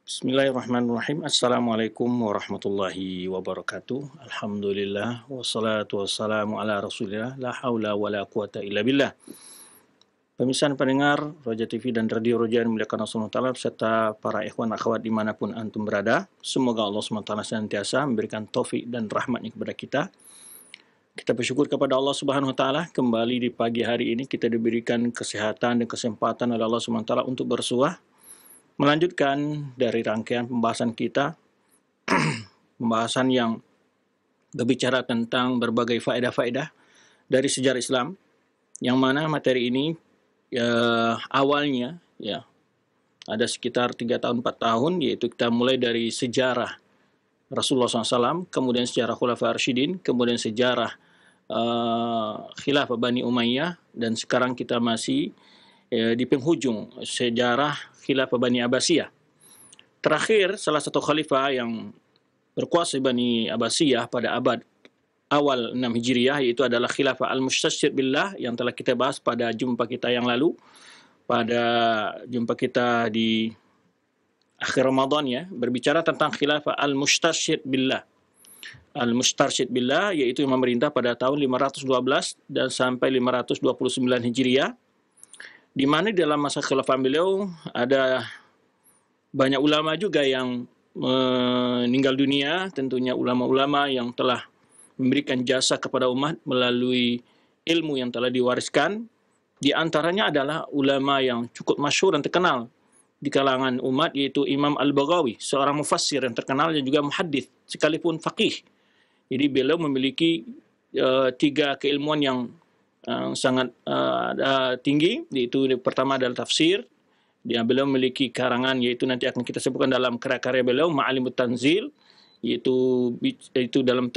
Bismillahirrahmanirrahim. Assalamualaikum warahmatullahi wabarakatuh. Alhamdulillah wassalatu wassalamu ala Rasulillah la haula wala quwata illa billah. Pemirsa dan pendengar Roja TV dan Radio Roja yang dimuliakan Allah SWT serta para ikhwan akhwat dimanapun antum berada, semoga Allah SWT senantiasa memberikan taufik dan rahmatnya kepada kita. Kita bersyukur kepada Allah Subhanahu wa taala kembali di pagi hari ini kita diberikan kesehatan dan kesempatan oleh Allah Subhanahu wa taala untuk bersuah melanjutkan dari rangkaian pembahasan kita, pembahasan yang berbicara tentang berbagai faedah-faedah dari sejarah Islam, yang mana materi ini awalnya ada sekitar 3 tahun 4 tahun, yaitu kita mulai dari sejarah Rasulullah SAW, kemudian sejarah Khulafaur Rasyidin, kemudian sejarah Khilafah Bani Umayyah, dan sekarang kita masih di penghujung sejarah Khilafah Bani Abbasiyah. Terakhir, salah satu khalifah yang berkuasa Bani Abbasiyah pada abad awal 6 Hijriah, yaitu adalah Khilafah Al-Mustashir Billah, yang telah kita bahas pada jumpa kita yang lalu, pada jumpa kita di akhir Ramadan ya, berbicara tentang Khilafah Al-Mustashir Billah. Al-Mustarsyid Billah, yaitu yang memerintah pada tahun 512 dan sampai 529 Hijriah, di mana dalam masa khilafah beliau ada banyak ulama juga yang meninggal dunia, tentunya ulama-ulama yang telah memberikan jasa kepada umat melalui ilmu yang telah diwariskan. Di antaranya adalah ulama yang cukup masyhur dan terkenal di kalangan umat, yaitu Imam Al-Baghawi, seorang mufassir yang terkenal dan juga muhaddits sekalipun faqih. Jadi beliau memiliki 3 keilmuan yang sangat tinggi, yaitu pertama adalah tafsir. Beliau memiliki karangan, yaitu nanti akan kita sebutkan dalam karya-karya beliau, Ma'alimut Tanzil, yaitu dalam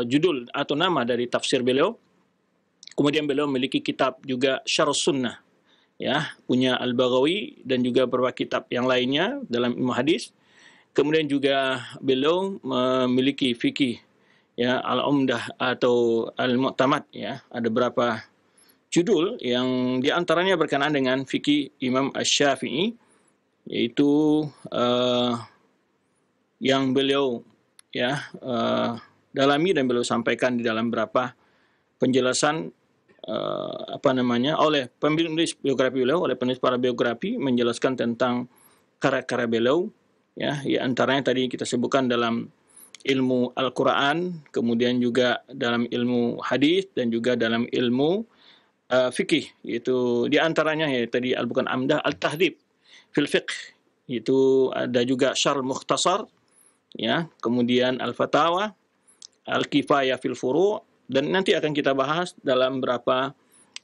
judul atau nama dari tafsir beliau. Kemudian beliau memiliki kitab juga Syarhus Sunnah, ya, punya Al-Baghawi, dan juga beberapa kitab yang lainnya dalam ilmu hadis. Kemudian juga beliau memiliki fikih, ya, Al-Umdah atau Al-Mu'tamad, ya, ada beberapa judul yang diantaranya berkenaan dengan fikih Imam Asy-Syafi'i, yaitu yang beliau dalami dan beliau sampaikan di dalam beberapa penjelasan oleh penulis biografi beliau, oleh penulis para biografi, menjelaskan tentang karya-karya beliau, ya, antaranya tadi kita sebutkan dalam ilmu Al-Quran, kemudian juga dalam ilmu hadis, dan juga dalam ilmu fikih, yaitu di antaranya ya tadi bukan Amdah, Al-Tahdhib fil Fiqh, itu ada juga Syarh Mukhtasar, ya, kemudian Al-Fatawa, Al-Kifayah fil Furu', dan nanti akan kita bahas dalam beberapa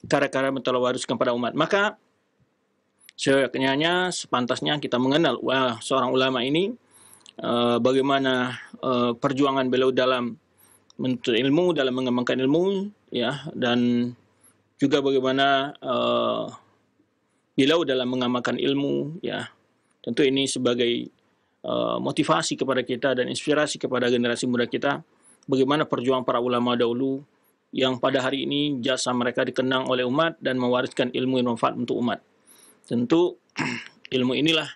karya-karya yang telah diwariskan pada umat. Maka sebenarnya sepantasnya kita mengenal seorang ulama ini, bagaimana perjuangan beliau dalam menuntut ilmu, dalam mengembangkan ilmu, ya, dan juga bagaimana beliau dalam mengamalkan ilmu, ya. Tentu ini sebagai motivasi kepada kita dan inspirasi kepada generasi muda kita, bagaimana perjuangan para ulama dahulu yang pada hari ini jasa mereka dikenang oleh umat dan mewariskan ilmu yang manfaat untuk umat. Tentu ilmu inilah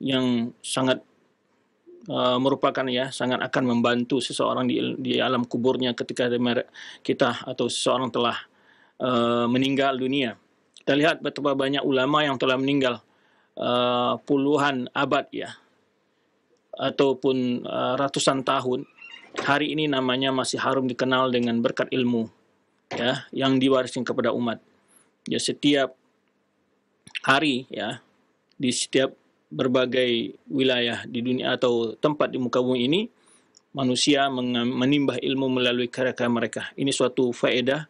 yang sangat merupakan, ya, sangat akan membantu seseorang di alam kuburnya ketika kita atau seseorang telah meninggal dunia. Kita lihat betapa banyak ulama yang telah meninggal puluhan abad, ya, ataupun ratusan tahun. Hari ini namanya masih harum dikenal dengan berkat ilmu, ya, yang diwariskan kepada umat. Ya, setiap hari, ya, di setiap berbagai wilayah di dunia atau tempat di muka bumi ini, manusia menimbah ilmu melalui karya-karya mereka. Ini suatu faedah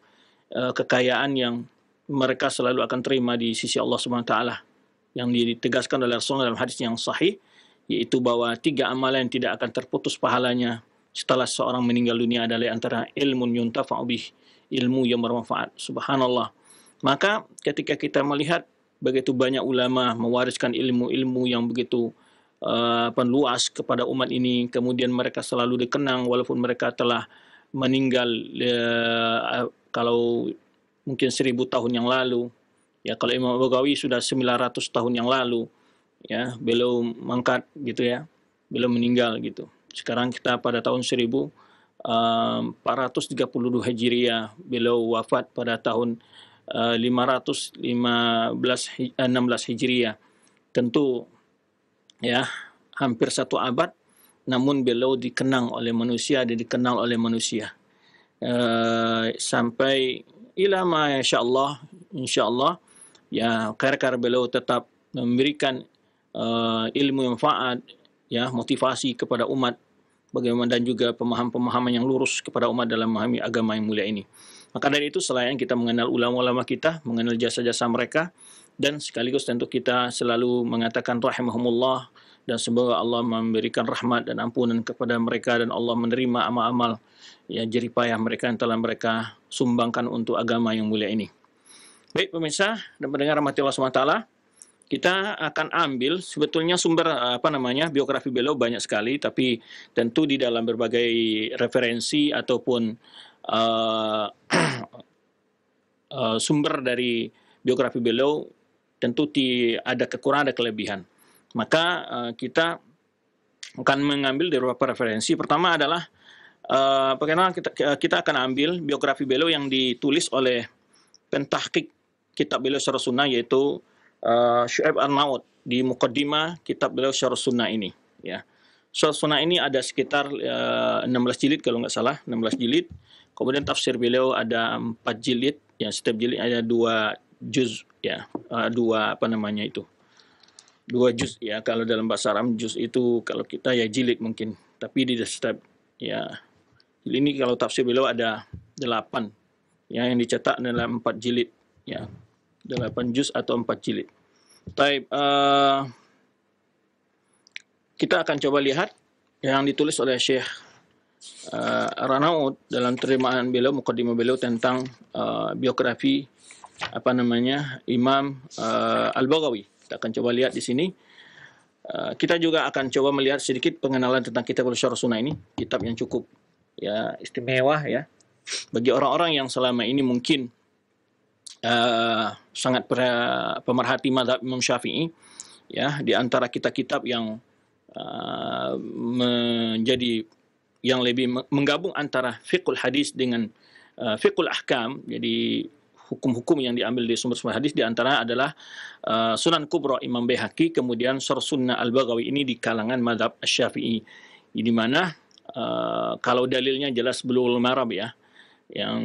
kekayaan yang mereka selalu akan terima di sisi Allah Subhanahu wa taala, yang ditegaskan oleh Rasulullah dalam hadis yang sahih, yaitu bahwa 3 amalan yang tidak akan terputus pahalanya setelah seorang meninggal dunia adalah antara ilmun yuntafa'u bih, ilmu yang bermanfaat. Subhanallah. Maka ketika kita melihat begitu banyak ulama mewariskan ilmu-ilmu yang begitu luas kepada umat ini, kemudian mereka selalu dikenang walaupun mereka telah meninggal kalau mungkin 1000 tahun yang lalu, ya, kalau Imam Baghawi sudah 900 tahun yang lalu, ya, beliau mangkat gitu ya, beliau meninggal gitu. Sekarang kita pada tahun 1432 Hijriah, beliau wafat pada tahun 516 Hijriah. Tentu ya, hampir satu abad, namun beliau dikenang oleh manusia dan dikenal oleh manusia. Sampai ilama insyaallah ya, karya-karya beliau tetap memberikan ilmu manfaat, ya, motivasi kepada umat, bagaimana, dan juga pemahaman-pemahaman yang lurus kepada umat dalam memahami agama yang mulia ini. Maka dari itu selain kita mengenal ulama-ulama kita, mengenal jasa-jasa mereka, dan sekaligus tentu kita selalu mengatakan rahimahumullah, dan semoga Allah memberikan rahmat dan ampunan kepada mereka, dan Allah menerima amal-amal ya jeripayah mereka yang telah mereka sumbangkan untuk agama yang mulia ini. Baik pemirsa dan pendengar rahmati Allah SWT, kita akan ambil sebetulnya sumber biografi beliau banyak sekali, tapi tentu di dalam berbagai referensi ataupun sumber dari biografi beliau tentu ada kekurangan, ada kelebihan. Maka kita akan mengambil dari beberapa referensi. Pertama adalah bagaimana kita akan ambil biografi beliau yang ditulis oleh pentahqiq kitab beliau Syarh Sunnah, yaitu Syu'aib Arnaud, di muqaddimah kitab beliau Syarh Sunnah ini, ya. Syarh Sunnah ini ada sekitar 16 jilid kalau nggak salah, 16 jilid. Kemudian tafsir beliau ada 4 jilid, ya, setiap jilid ada 2 juz, ya, 2 juz, ya. Kalau dalam bahasa Arab juz itu kalau kita ya jilid mungkin, tapi di setiap, ya, ini kalau tafsir beliau ada 8, ya, yang dicetak dalam 4 jilid, ya, 8 juz atau 4 jilid. Baik, kita akan coba lihat yang ditulis oleh Syekh Arnaud dalam terjemahan beliau, muqaddimah beliau tentang biografi Imam Al-Baghawi. Kita akan coba lihat di sini. Kita juga akan coba melihat sedikit pengenalan tentang kitab Syarh Sunnah ini, kitab yang cukup ya istimewa ya bagi orang-orang yang selama ini mungkin sangat pemerhati mazhab Imam Syafi'i, ya, di antara kitab-kitab yang menjadi yang lebih menggabung antara fiqhul hadis dengan fiqhul ahkam. Jadi hukum-hukum yang diambil dari sumber-sumber hadis di antara adalah Sunan Kubra Imam Baihaqi, kemudian Syarh Sunnah Al-Baghawi ini di kalangan mazhab Asy-Syafi'i, di mana kalau dalilnya jelas Bulughul Maram, ya, yang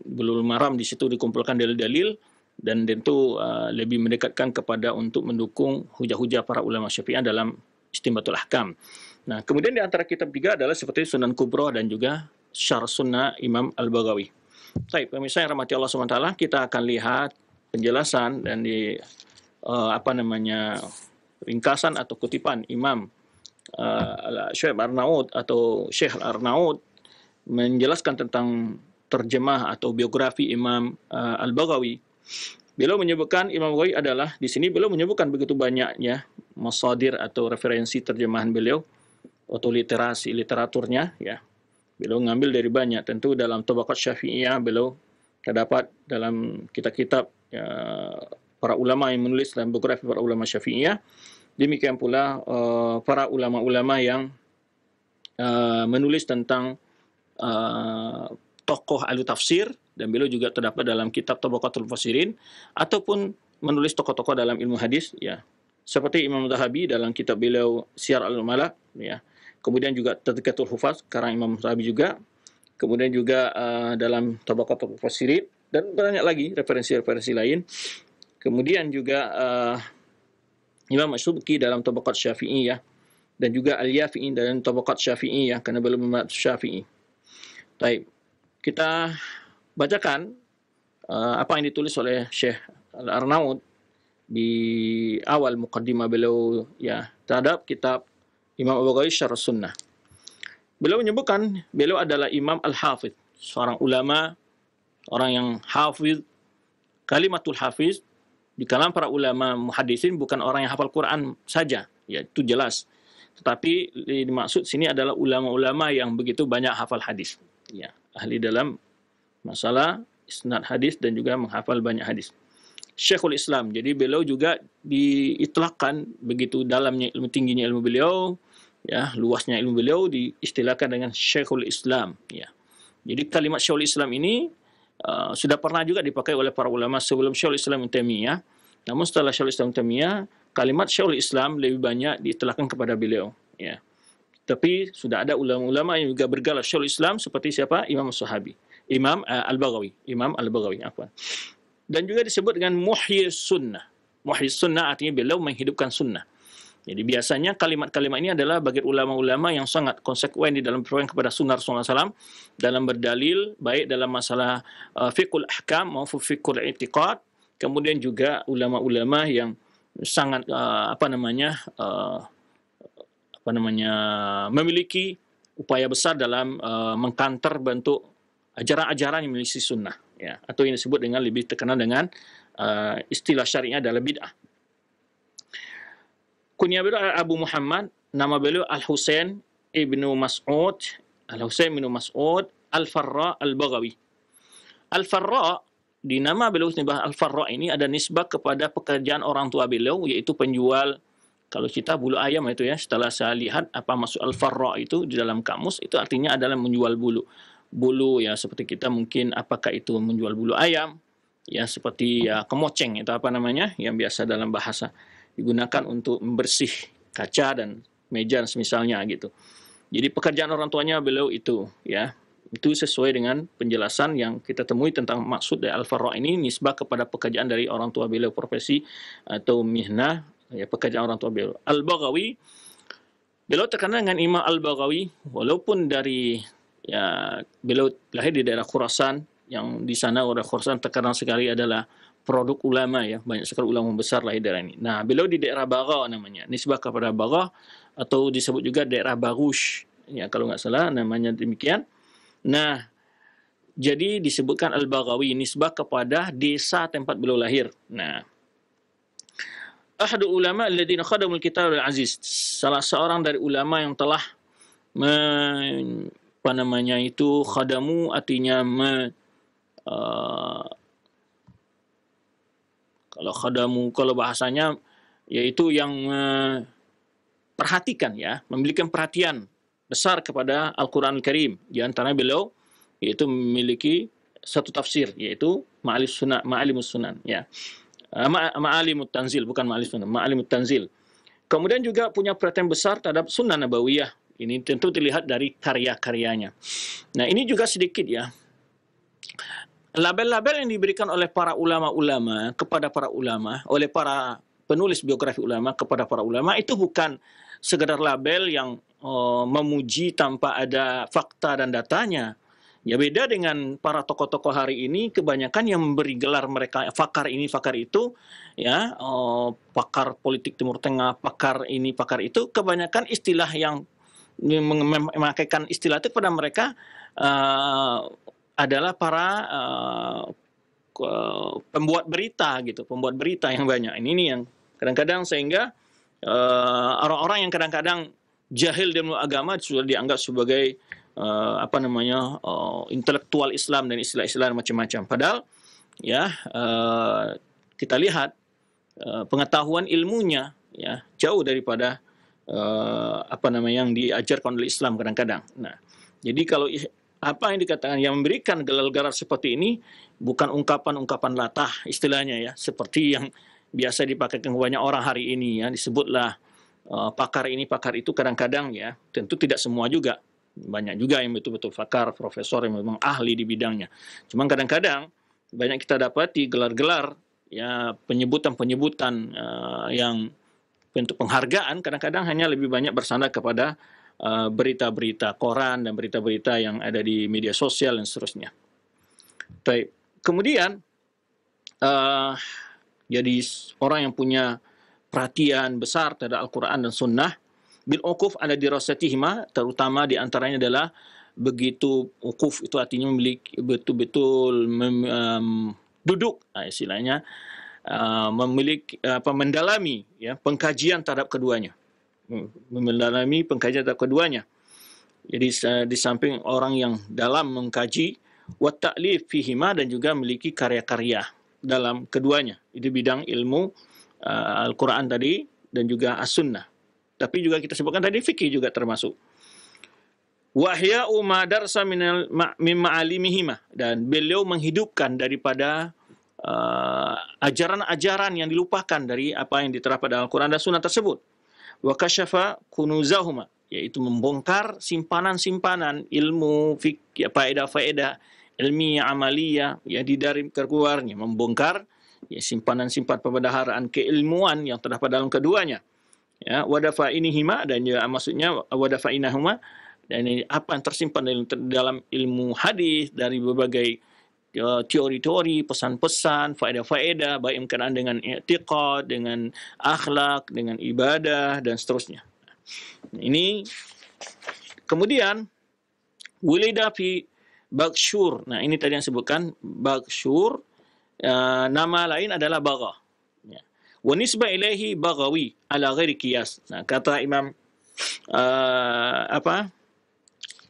Bulughul Maram di situ dikumpulkan dalil-dalil dan tentu lebih mendekatkan kepada untuk mendukung hujah-hujah para ulama Syafi'iyah dalam Istinbatul Ahkam. Nah, kemudian di antara kitab tiga adalah seperti Sunan Kubra dan juga Syarh Sunnah Imam Al-Baghawi. Baik, pemirsa yang rahmati Allah SWT, kita akan lihat penjelasan dan ringkasan atau kutipan Imam Syu'aib Arnaud atau Syekh Arnaud menjelaskan tentang terjemah atau biografi Imam Al-Baghawi. Beliau menyebutkan Imam Baghawi adalah, di sini beliau menyebutkan begitu banyaknya masadir atau referensi terjemahan beliau atau literaturnya, ya. Beliau ngambil dari banyak, tentu dalam Tabaqat Syafi'iyah beliau terdapat dalam kitab-kitab ya, para ulama yang menulis dalam biografi para ulama Syafi'iyah. Demikian pula para ulama-ulama yang menulis tentang tokoh ahli tafsir, dan beliau juga terdapat dalam kitab Tabaqatul Mufassirin, ataupun menulis tokoh-tokoh dalam ilmu hadis, ya, seperti Imam Zahabi dalam kitab beliau Siyar Al-Umala, ya. Kemudian juga Tadhkiyatul Hufaz karang Imam Zahabi juga. Kemudian juga dalam Tabaqatul Mufassirin, dan banyak lagi referensi-referensi lain. Kemudian juga Imam Asy-Syubki dalam Tabaqat Syafi'iyah, dan juga Al-Yafi'i dalam Tabaqat Syafi'iyah, karena beliau membuat Syafi'i. Baik, kita bacakan apa yang ditulis oleh Syekh Al-Arnaud di awal muqaddimah beliau, ya, terhadap kitab Imam Al-Baghawi Syarh Sunnah. Beliau menyebutkan beliau adalah Imam Al-Hafidh, seorang ulama, orang yang hafiz. Kalimatul hafiz di kalangan para ulama muhaddisin bukan orang yang hafal Quran saja, ya, itu jelas. Tetapi dimaksud sini adalah ulama-ulama yang begitu banyak hafal hadis, ya, ahli dalam masalah isnad hadis dan juga menghafal banyak hadis. Syekhul Islam. Jadi beliau juga diitlakkan begitu dalamnya ilmu, tingginya ilmu beliau, ya, luasnya ilmu beliau diistilahkan dengan Syekhul Islam, ya. Jadi kalimat Syekhul Islam ini sudah pernah juga dipakai oleh para ulama sebelum Syekhul Islam Ibnu Taimiyah. Namun setelah Syekhul Islam Ibnu Taimiyah, kalimat Syekhul Islam lebih banyak diistilahkan kepada beliau, ya. Tapi sudah ada ulama-ulama yang juga bergelar Syekhul Islam seperti siapa? Imam Sahabi, Imam Al-Baghawi, apa. Dan juga disebut dengan Muhyi Sunnah. Muhyi Sunnah artinya beliau menghidupkan sunnah. Jadi biasanya kalimat-kalimat ini adalah bagi ulama-ulama yang sangat konsekuen di dalam berpegang kepada sunnah Rasulullah SAW dalam berdalil, baik dalam masalah fiqhul ahkam maupun fiqhul i'tiqad. Kemudian juga ulama-ulama yang sangat memiliki upaya besar dalam mengkanter bentuk ajaran-ajaran yang memiliki sunnah, ya, atau yang disebut dengan lebih terkenal dengan istilah syariah adalah bid'ah. Kunyah beliau Abu Muhammad, nama beliau Al-Husain ibnu Mas'ud, Al-Farra Al-Baghawi. Al-Farra, di nama beliau Al-Farra ini ada nisbah kepada pekerjaan orang tua beliau, yaitu penjual, kalau kita bulu ayam itu, ya. Setelah saya lihat apa maksud Al-Farra itu di dalam kamus, itu artinya adalah menjual bulu. Bulu, ya, seperti kita mungkin apakah itu menjual bulu ayam, ya, seperti ya kemoceng itu apa namanya, yang biasa dalam bahasa digunakan untuk membersih kaca dan meja semisalnya gitu. Jadi pekerjaan orang tuanya beliau itu, ya. Itu sesuai dengan penjelasan yang kita temui tentang maksud dari Al-Farra ini, nisbah kepada pekerjaan dari orang tua beliau, profesi atau mihnah, ya, pekerjaan orang tua beliau. Al-Baghawi, beliau terkenal dengan Imam Al-Baghawi, walaupun dari, ya, beliau lahir di daerah Khurasan, yang di sana orang Khurasan terkenal sekali adalah produk ulama, ya, banyak sekali ulama besar lahir daerah ini. Nah, beliau di daerah Bagha namanya, nisbah kepada Bagha atau disebut juga daerah Barush, ya, kalau nggak salah namanya demikian. Nah, jadi disebutkan Al-Baghawi nisbah kepada desa tempat beliau lahir. Nah, ahadu ulama alladziina khadamul kitab al-aziz, salah seorang dari ulama yang telah khadamu artinya kalau khadamu, kalau bahasanya yaitu yang perhatikan, ya, memiliki perhatian besar kepada Al-Quran Al-Karim. Di antara beliau yaitu memiliki satu tafsir, yaitu Ma'alimus Sunan, ya. Ma'alimut Tanzil, bukan Ma'alimus Sunan, Ma'alimut Tanzil. Kemudian juga punya perhatian besar terhadap Sunnah Nabawiyah. Ini tentu dilihat dari karya-karyanya. Nah, ini juga sedikit, ya, label-label yang diberikan oleh para ulama-ulama kepada para ulama, oleh para penulis biografi ulama kepada para ulama, itu bukan sekedar label yang memuji tanpa ada fakta dan datanya. Ya, beda dengan para tokoh-tokoh hari ini, kebanyakan yang memberi gelar mereka pakar ini, pakar itu, ya, pakar politik Timur Tengah, pakar ini, pakar itu, kebanyakan istilah yang memakaikan istilah itu kepada mereka adalah para pembuat berita, gitu, pembuat berita yang banyak. Ini yang kadang-kadang sehingga orang-orang yang kadang-kadang jahil dalam agama sudah dianggap sebagai intelektual Islam dan istilah-istilah macam-macam. Padahal, ya, kita lihat pengetahuan ilmunya, ya, jauh daripada yang diajarkan oleh Islam kadang-kadang. Nah, jadi kalau apa yang dikatakan yang memberikan gelar-gelar seperti ini bukan ungkapan-ungkapan latah istilahnya, ya, seperti yang biasa dipakai banyak orang hari ini, ya, disebutlah pakar ini, pakar itu, kadang-kadang, ya, tentu tidak semua juga. Banyak juga yang betul-betul pakar, profesor yang memang ahli di bidangnya. Cuma kadang-kadang banyak kita dapati gelar-gelar, ya, penyebutan-penyebutan yang bentuk penghargaan, kadang-kadang hanya lebih banyak bersandar kepada berita-berita koran dan berita-berita yang ada di media sosial dan seterusnya. Baik. Kemudian jadi orang yang punya perhatian besar terhadap Al-Quran dan Sunnah, bil uquf ala dirasatihima, terutama di antaranya adalah begitu uquf itu artinya memiliki betul-betul duduk, istilahnya memiliki mendalami, ya, pengkajian terhadap keduanya, mendalami pengkajian terhadap keduanya. Jadi di samping orang yang dalam mengkaji, wa ta'lif fihima, dan juga memiliki karya-karya, dalam keduanya. Itu bidang ilmu Al-Quran tadi dan juga As-Sunnah. Tapi juga kita sebutkan tadi fikih juga termasuk. Wahya'u ma darsa min ma'alimihima, dan beliau menghidupkan daripada ajaran-ajaran yang dilupakan dari apa yang diterapkan dalam Al-Quran dan Sunnah tersebut. Wa kasyafa kunuzahuma, yaitu membongkar simpanan-simpanan ilmu fikih, faedah-faedah ilmiah amaliyah yang dari keluarnya, membongkar ya, simpanan-simpan pembendaharaan keilmuan yang terdapat dalam keduanya. Ya, wadafainihima, dan ya, maksudnya wadafainahuma, dan ini apa yang tersimpan dalam ilmu hadis dari berbagai teori-teori, pesan-pesan, faedah-faedah, baik berkenaan dengan i'tiqad, dengan akhlak, dengan ibadah, dan seterusnya. Ini kemudian wulida fi Bagshur. Nah, ini tadi yang sebutkan Bagshur, nama lain adalah Bagha. Ya. Wa nisba ilaihi Baghawi ala ghairi qiyas. Nah, kata Imam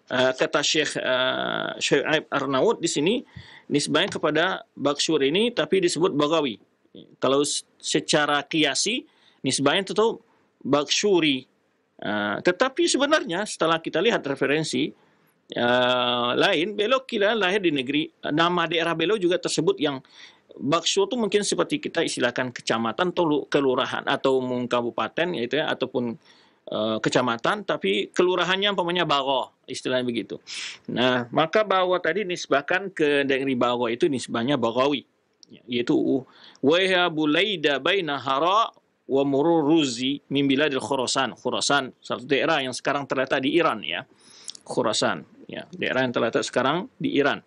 kata Syekh Syuaib Arnaud di sini nisbahnya kepada Bagshur ini tapi disebut Baghawi. Kalau secara qiyasi nisbahnya itu Bagshuri. Tetapi sebenarnya setelah kita lihat referensi lain, beliau kira lahir di negeri, nama daerah beliau juga tersebut yang Bagshur itu mungkin seperti kita istilahkan kecamatan atau kelurahan atau kabupaten yaitu ya, ataupun kecamatan, tapi kelurahannya umpamanya Bagha, istilahnya begitu. Nah, maka bahwa tadi nisbahkan ke negeri Bagha itu nisbahnya Baghawi, yaitu wa bulaida baina Hara wa Mururuzi min biladil Khurasan. Khurasan, satu daerah yang sekarang terletak di Iran ya. Khurasan, ya, daerah yang terletak sekarang di Iran.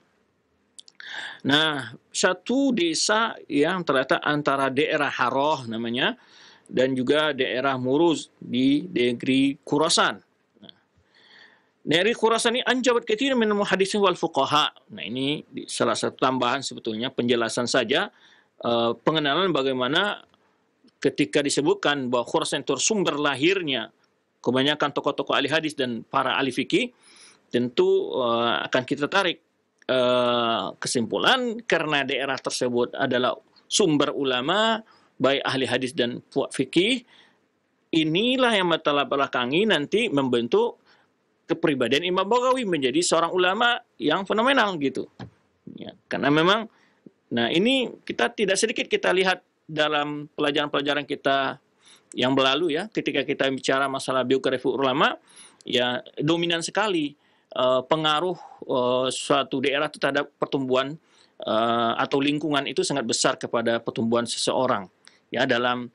Nah, satu desa yang terletak antara daerah Harah namanya dan juga daerah Muruz di negeri Khurasan. Nah, negeri Khurasan ini anjabat katsir min muhaddisin wal fuqaha. Nah, ini salah satu tambahan sebetulnya penjelasan saja pengenalan bagaimana ketika disebutkan bahwa Khurasan itu sumber lahirnya kebanyakan tokoh-tokoh ahli hadis dan para ahli fikih, tentu akan kita tarik kesimpulan karena daerah tersebut adalah sumber ulama, baik ahli hadis dan fikih, inilah yang telah belakangi nanti membentuk kepribadian Imam Baghawi menjadi seorang ulama yang fenomenal gitu. Ya, karena memang, nah ini kita tidak sedikit kita lihat dalam pelajaran-pelajaran kita yang berlalu ya, ketika kita bicara masalah biografi ulama, ya dominan sekali pengaruh suatu daerah terhadap pertumbuhan atau lingkungan itu sangat besar kepada pertumbuhan seseorang ya dalam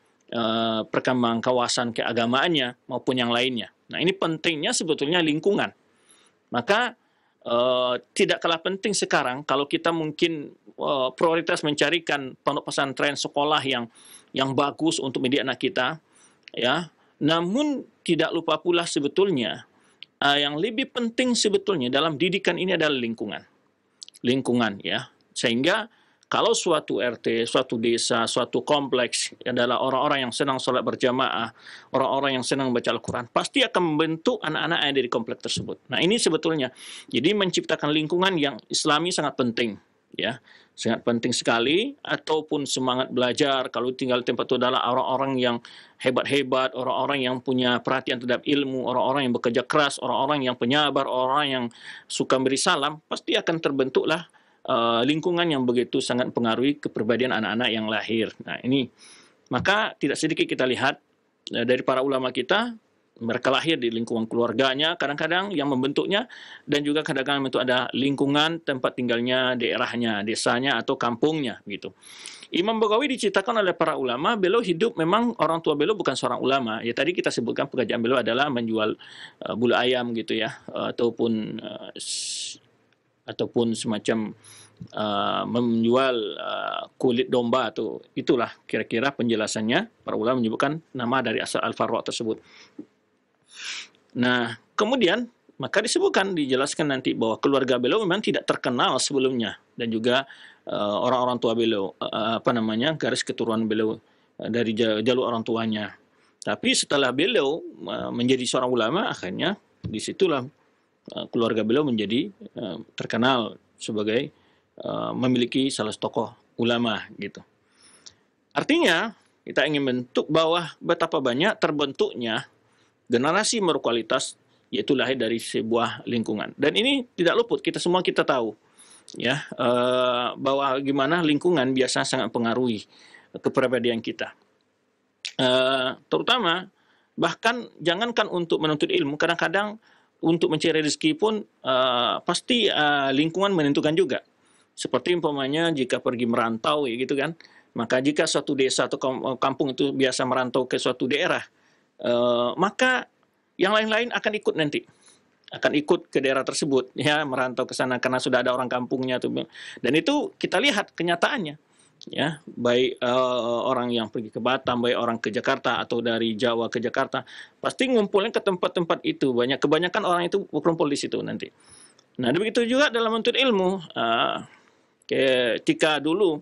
perkembangan kawasan keagamaannya maupun yang lainnya. Nah, ini pentingnya sebetulnya lingkungan. Maka tidak kalah penting sekarang kalau kita mungkin prioritas mencarikan pondok pesantren sekolah yang bagus untuk mendidik anak kita ya. Namun tidak lupa pula sebetulnya yang lebih penting sebetulnya dalam didikan ini adalah lingkungan. Lingkungan ya. Sehingga kalau suatu RT, suatu desa, suatu kompleks adalah orang-orang yang senang sholat berjamaah, orang-orang yang senang baca Al-Quran, pasti akan membentuk anak-anak yang dari kompleks tersebut. Nah, ini sebetulnya. Jadi menciptakan lingkungan yang Islami sangat penting. Ya, sangat penting sekali, ataupun semangat belajar kalau tinggal di tempat itu adalah orang-orang yang hebat-hebat, orang-orang yang punya perhatian terhadap ilmu, orang-orang yang bekerja keras, orang-orang yang penyabar, orang yang suka beri salam, pasti akan terbentuklah lingkungan yang begitu sangat mempengaruhi kepribadian anak-anak yang lahir. Nah, ini maka tidak sedikit kita lihat dari para ulama kita, mereka lahir di lingkungan keluarganya kadang-kadang yang membentuknya, dan juga kadang-kadang itu ada lingkungan tempat tinggalnya, daerahnya, desanya atau kampungnya gitu. Imam Baghawi diceritakan oleh para ulama, beliau hidup memang orang tua beliau bukan seorang ulama. Ya tadi kita sebutkan pekerjaan beliau adalah menjual bulu ayam gitu ya, ataupun semacam menjual kulit domba, atau itulah kira-kira penjelasannya. Para ulama menyebutkan nama dari asal Al-Farra tersebut. Nah, kemudian maka dijelaskan nanti bahwa keluarga beliau memang tidak terkenal sebelumnya, dan juga orang-orang tua beliau garis keturunan beliau dari jalur orang tuanya. Tapi setelah beliau menjadi seorang ulama, akhirnya disitulah keluarga beliau menjadi terkenal sebagai memiliki salah satu tokoh ulama gitu. Artinya kita ingin bentuk bahwa betapa banyak terbentuknya generasi berkualitas, yaitu lahir dari sebuah lingkungan. Dan ini tidak luput, kita tahu ya, bahwa gimana lingkungan biasa sangat mempengaruhi kepribadian kita. Terutama bahkan jangankan untuk menuntut ilmu, kadang-kadang untuk mencari rezeki pun pasti lingkungan menentukan juga. Seperti umpamanya jika pergi merantau ya gitu kan, maka jika suatu desa atau kampung itu biasa merantau ke suatu daerah, maka yang lain-lain akan ikut nanti, akan ikut ke daerah tersebut ya, merantau ke sana karena sudah ada orang kampungnya tuh. Dan itu kita lihat kenyataannya ya, baik orang yang pergi ke Batam, baik orang ke Jakarta atau dari Jawa ke Jakarta, pasti ngumpulnya ke tempat-tempat itu. Kebanyakan orang itu berkumpul di situ nanti. Nah, begitu juga dalam menuntut ilmu. Ketika dulu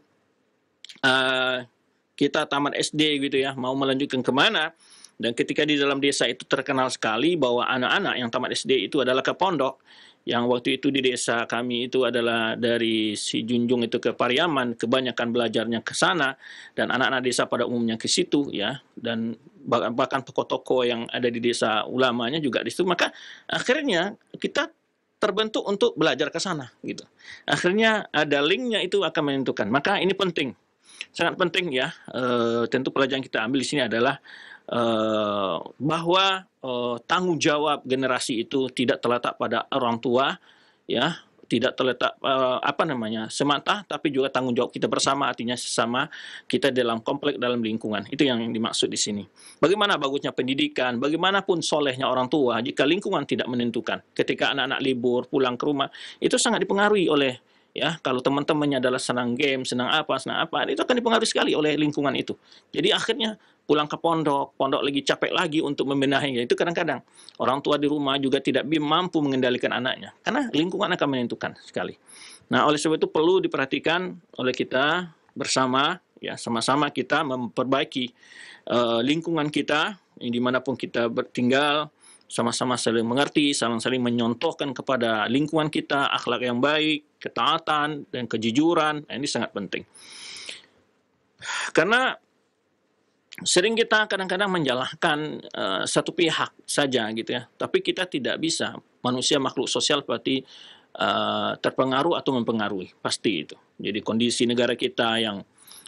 kita tamat SD gitu ya, mau melanjutkan kemana, dan ketika di dalam desa itu terkenal sekali bahwa anak-anak yang tamat SD itu adalah ke pondok, yang waktu itu di desa kami itu adalah dari si Junjung itu ke Pariaman, kebanyakan belajarnya ke sana, dan anak-anak desa pada umumnya ke situ ya, dan bahkan tokoh-tokoh yang ada di desa ulamanya juga di situ. Maka akhirnya kita terbentuk untuk belajar ke sana gitu. Akhirnya ada linknya, itu akan menentukan. Maka ini penting, sangat penting ya. Tentu pelajaran kita ambil di sini adalah bahwa tanggung jawab generasi itu tidak terletak pada orang tua ya, tidak terletak semata, tapi juga tanggung jawab kita bersama, artinya sesama kita dalam kompleks, dalam lingkungan. Itu yang dimaksud di sini. Bagaimana bagusnya pendidikan, bagaimanapun solehnya orang tua, jika lingkungan tidak menentukan. Ketika anak-anak libur pulang ke rumah, itu sangat dipengaruhi oleh ya, kalau teman-temannya adalah senang game, senang apa, itu akan dipengaruhi sekali oleh lingkungan itu. Jadi akhirnya pulang ke pondok lagi capek lagi untuk membenahinya. Itu kadang-kadang orang tua di rumah juga tidak mampu mengendalikan anaknya, karena lingkungan akan menentukan sekali. Nah, oleh sebab itu perlu diperhatikan oleh kita bersama, ya, sama-sama kita memperbaiki lingkungan kita, dimanapun kita tinggal, sama-sama saling mengerti, saling menyontohkan kepada lingkungan kita akhlak yang baik, ketaatan, dan kejujuran. Nah, ini sangat penting. Karena sering kita kadang-kadang menjalahkan satu pihak saja gitu ya, tapi kita tidak bisa. Manusia makhluk sosial berarti terpengaruh atau mempengaruhi, pasti itu. Jadi kondisi negara kita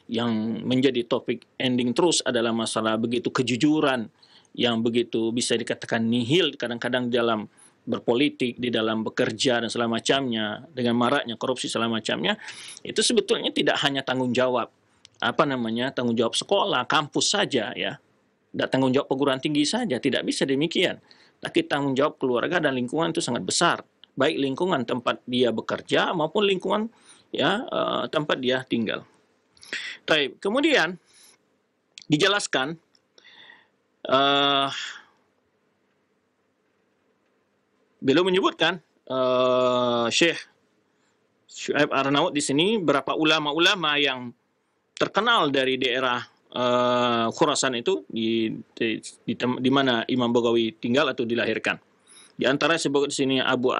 yang menjadi topik ending terus adalah masalah begitu kejujuran, yang begitu bisa dikatakan nihil kadang-kadang dalam berpolitik, di dalam bekerja dan segala macamnya, dengan maraknya korupsi segala macamnya. Itu sebetulnya tidak hanya tanggung jawab tanggung jawab sekolah, kampus saja ya, tidak tanggung jawab perguruan tinggi saja, tidak bisa demikian. Tapi tanggung jawab keluarga dan lingkungan itu sangat besar, baik lingkungan tempat dia bekerja maupun lingkungan ya tempat dia tinggal. Baik, kemudian dijelaskan beliau menyebutkan Syekh Syuaib Arnaud di sini berapa ulama-ulama yang terkenal dari daerah Khurasan itu di mana Imam Baghawi tinggal atau dilahirkan. Di antara disebut di sini Abul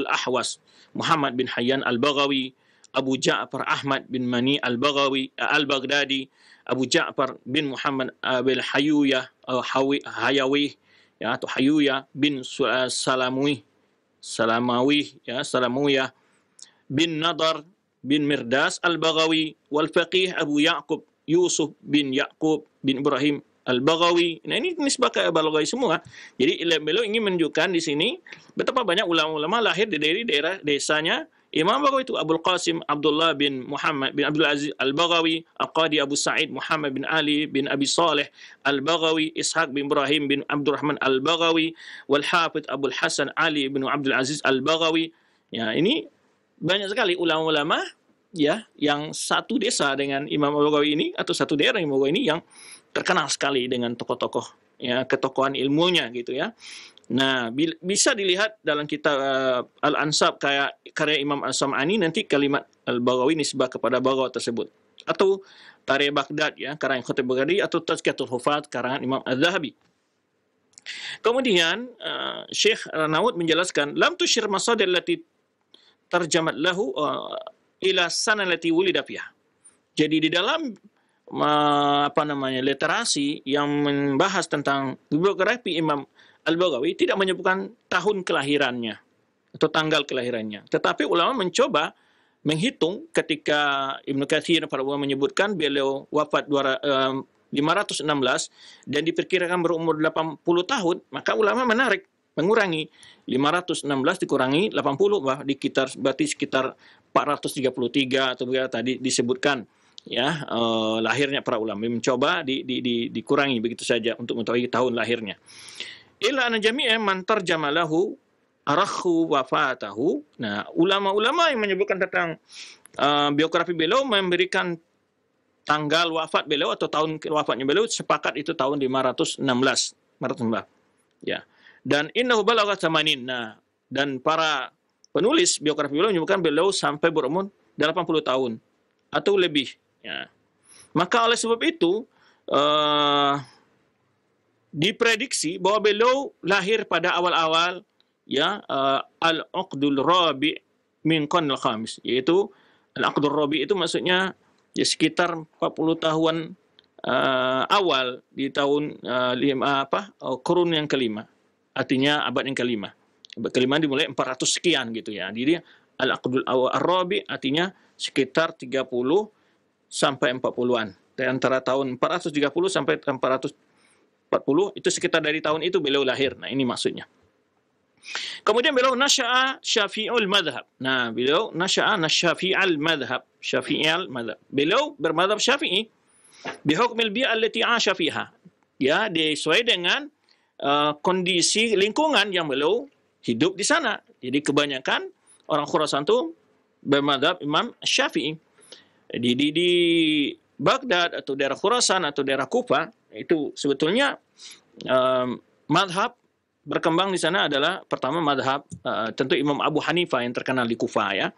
Ahwas Muhammad bin Hayyan Al-Baghawi, Abu Ja'far Ahmad bin Mani Al-Baghawi Al-Baghdadi, Abu Ja'far bin Muhammad bin Hayawi ya, atau Hayuya bin Salamawiyah bin Nadar bin Mirdas Al-Baghawi, wal faqih Abu Ya'qub Yusuf bin Ya'qub bin Ibrahim Al-Baghawi. Nah, ini nisbah ke Al-Baghawi semua. Jadi beliau ingin menunjukkan di sini betapa banyak ulama-ulama lahir dari daerah desanya Imam Baghawi itu. Abul Qasim Abdullah bin Muhammad bin Abdul Aziz Al-Baghawi, Al-Qadi Abu Sa'id Muhammad bin Ali bin Abi Saleh Al-Baghawi, Ishaq bin Ibrahim bin Abdurrahman Al-Baghawi, wal Hafidh Abul Hasan Ali bin Abdul Aziz Al-Baghawi. Ya, ini banyak sekali ulama-ulama ya yang satu desa dengan Imam Baghawi ini, atau satu daerah Imam Baghawi ini, yang terkenal sekali dengan tokoh-tokoh ya, ketokohan ilmunya gitu ya. Nah, bisa dilihat dalam kitab Al-Ansab karya Imam As-Sam'ani, nanti kalimat Al-Baghawi nisbah kepada Baghawi tersebut, atau Tarikh Baghdad ya, karangan Khatib Baghdadi, atau Tazkiyatul Hufaz karangan Imam Az-Zahabi. Kemudian Syekh Arnaud menjelaskan, lam tusyir masadir allati tarjamat lahu ila sana allati wulida fiha. Jadi di dalam literasi yang membahas tentang biografi Imam Al-Baghawi tidak menyebutkan tahun kelahirannya atau tanggal kelahirannya. Tetapi ulama mencoba menghitung ketika Ibnu Katsir para ulama menyebutkan beliau wafat 516 dan diperkirakan berumur 80 tahun, maka ulama mengurangi 516 dikurangi 80 berarti sekitar 433 atau tadi disebutkan ya lahirnya para ulama, mencoba dikurangi begitu saja untuk mengetahui tahun lahirnya. Illa an jami'a man tarjama lahu arakhu wafatahu. Nah, ulama-ulama yang menyebutkan tentang biografi beliau memberikan tanggal wafat beliau atau tahun wafatnya beliau sepakat itu tahun 516. Ya. Dan innahu balagha 80. Nah, dan para penulis biografi beliau menyebutkan beliau sampai berumur 80 tahun atau lebih, ya. Maka oleh sebab itu diprediksi bahwa beliau lahir pada awal-awal ya al-aqdul rabi' min qarnil khamis, yaitu al-aqdul rabi' itu maksudnya ya sekitar 40 tahun awal di tahun kurun yang kelima. Artinya abad yang kelima. Abad kelima dimulai 400 sekian gitu ya. Jadi al-aqdul rabi' artinya sekitar 30 sampai 40-an. Dari antara tahun 430 sampai 440 itu sekitar dari tahun itu beliau lahir. Nah, ini maksudnya. Kemudian beliau nasya'a syafi'ul madhab. Nah, beliau nasya'a syafi'al madhab. Syafi'al madhab. Beliau bermadhab syafi'i. Bihukmil bi'a allati 'asha fiha. Ya, sesuai dengan kondisi lingkungan yang beliau hidup di sana. Jadi kebanyakan orang Khurasan itu bermadhab Imam Syafi'i. Di Baghdad atau daerah Khurasan atau daerah Kufah itu sebetulnya madhab berkembang di sana adalah pertama madhab tentu Imam Abu Hanifah yang terkenal di Kufah ya.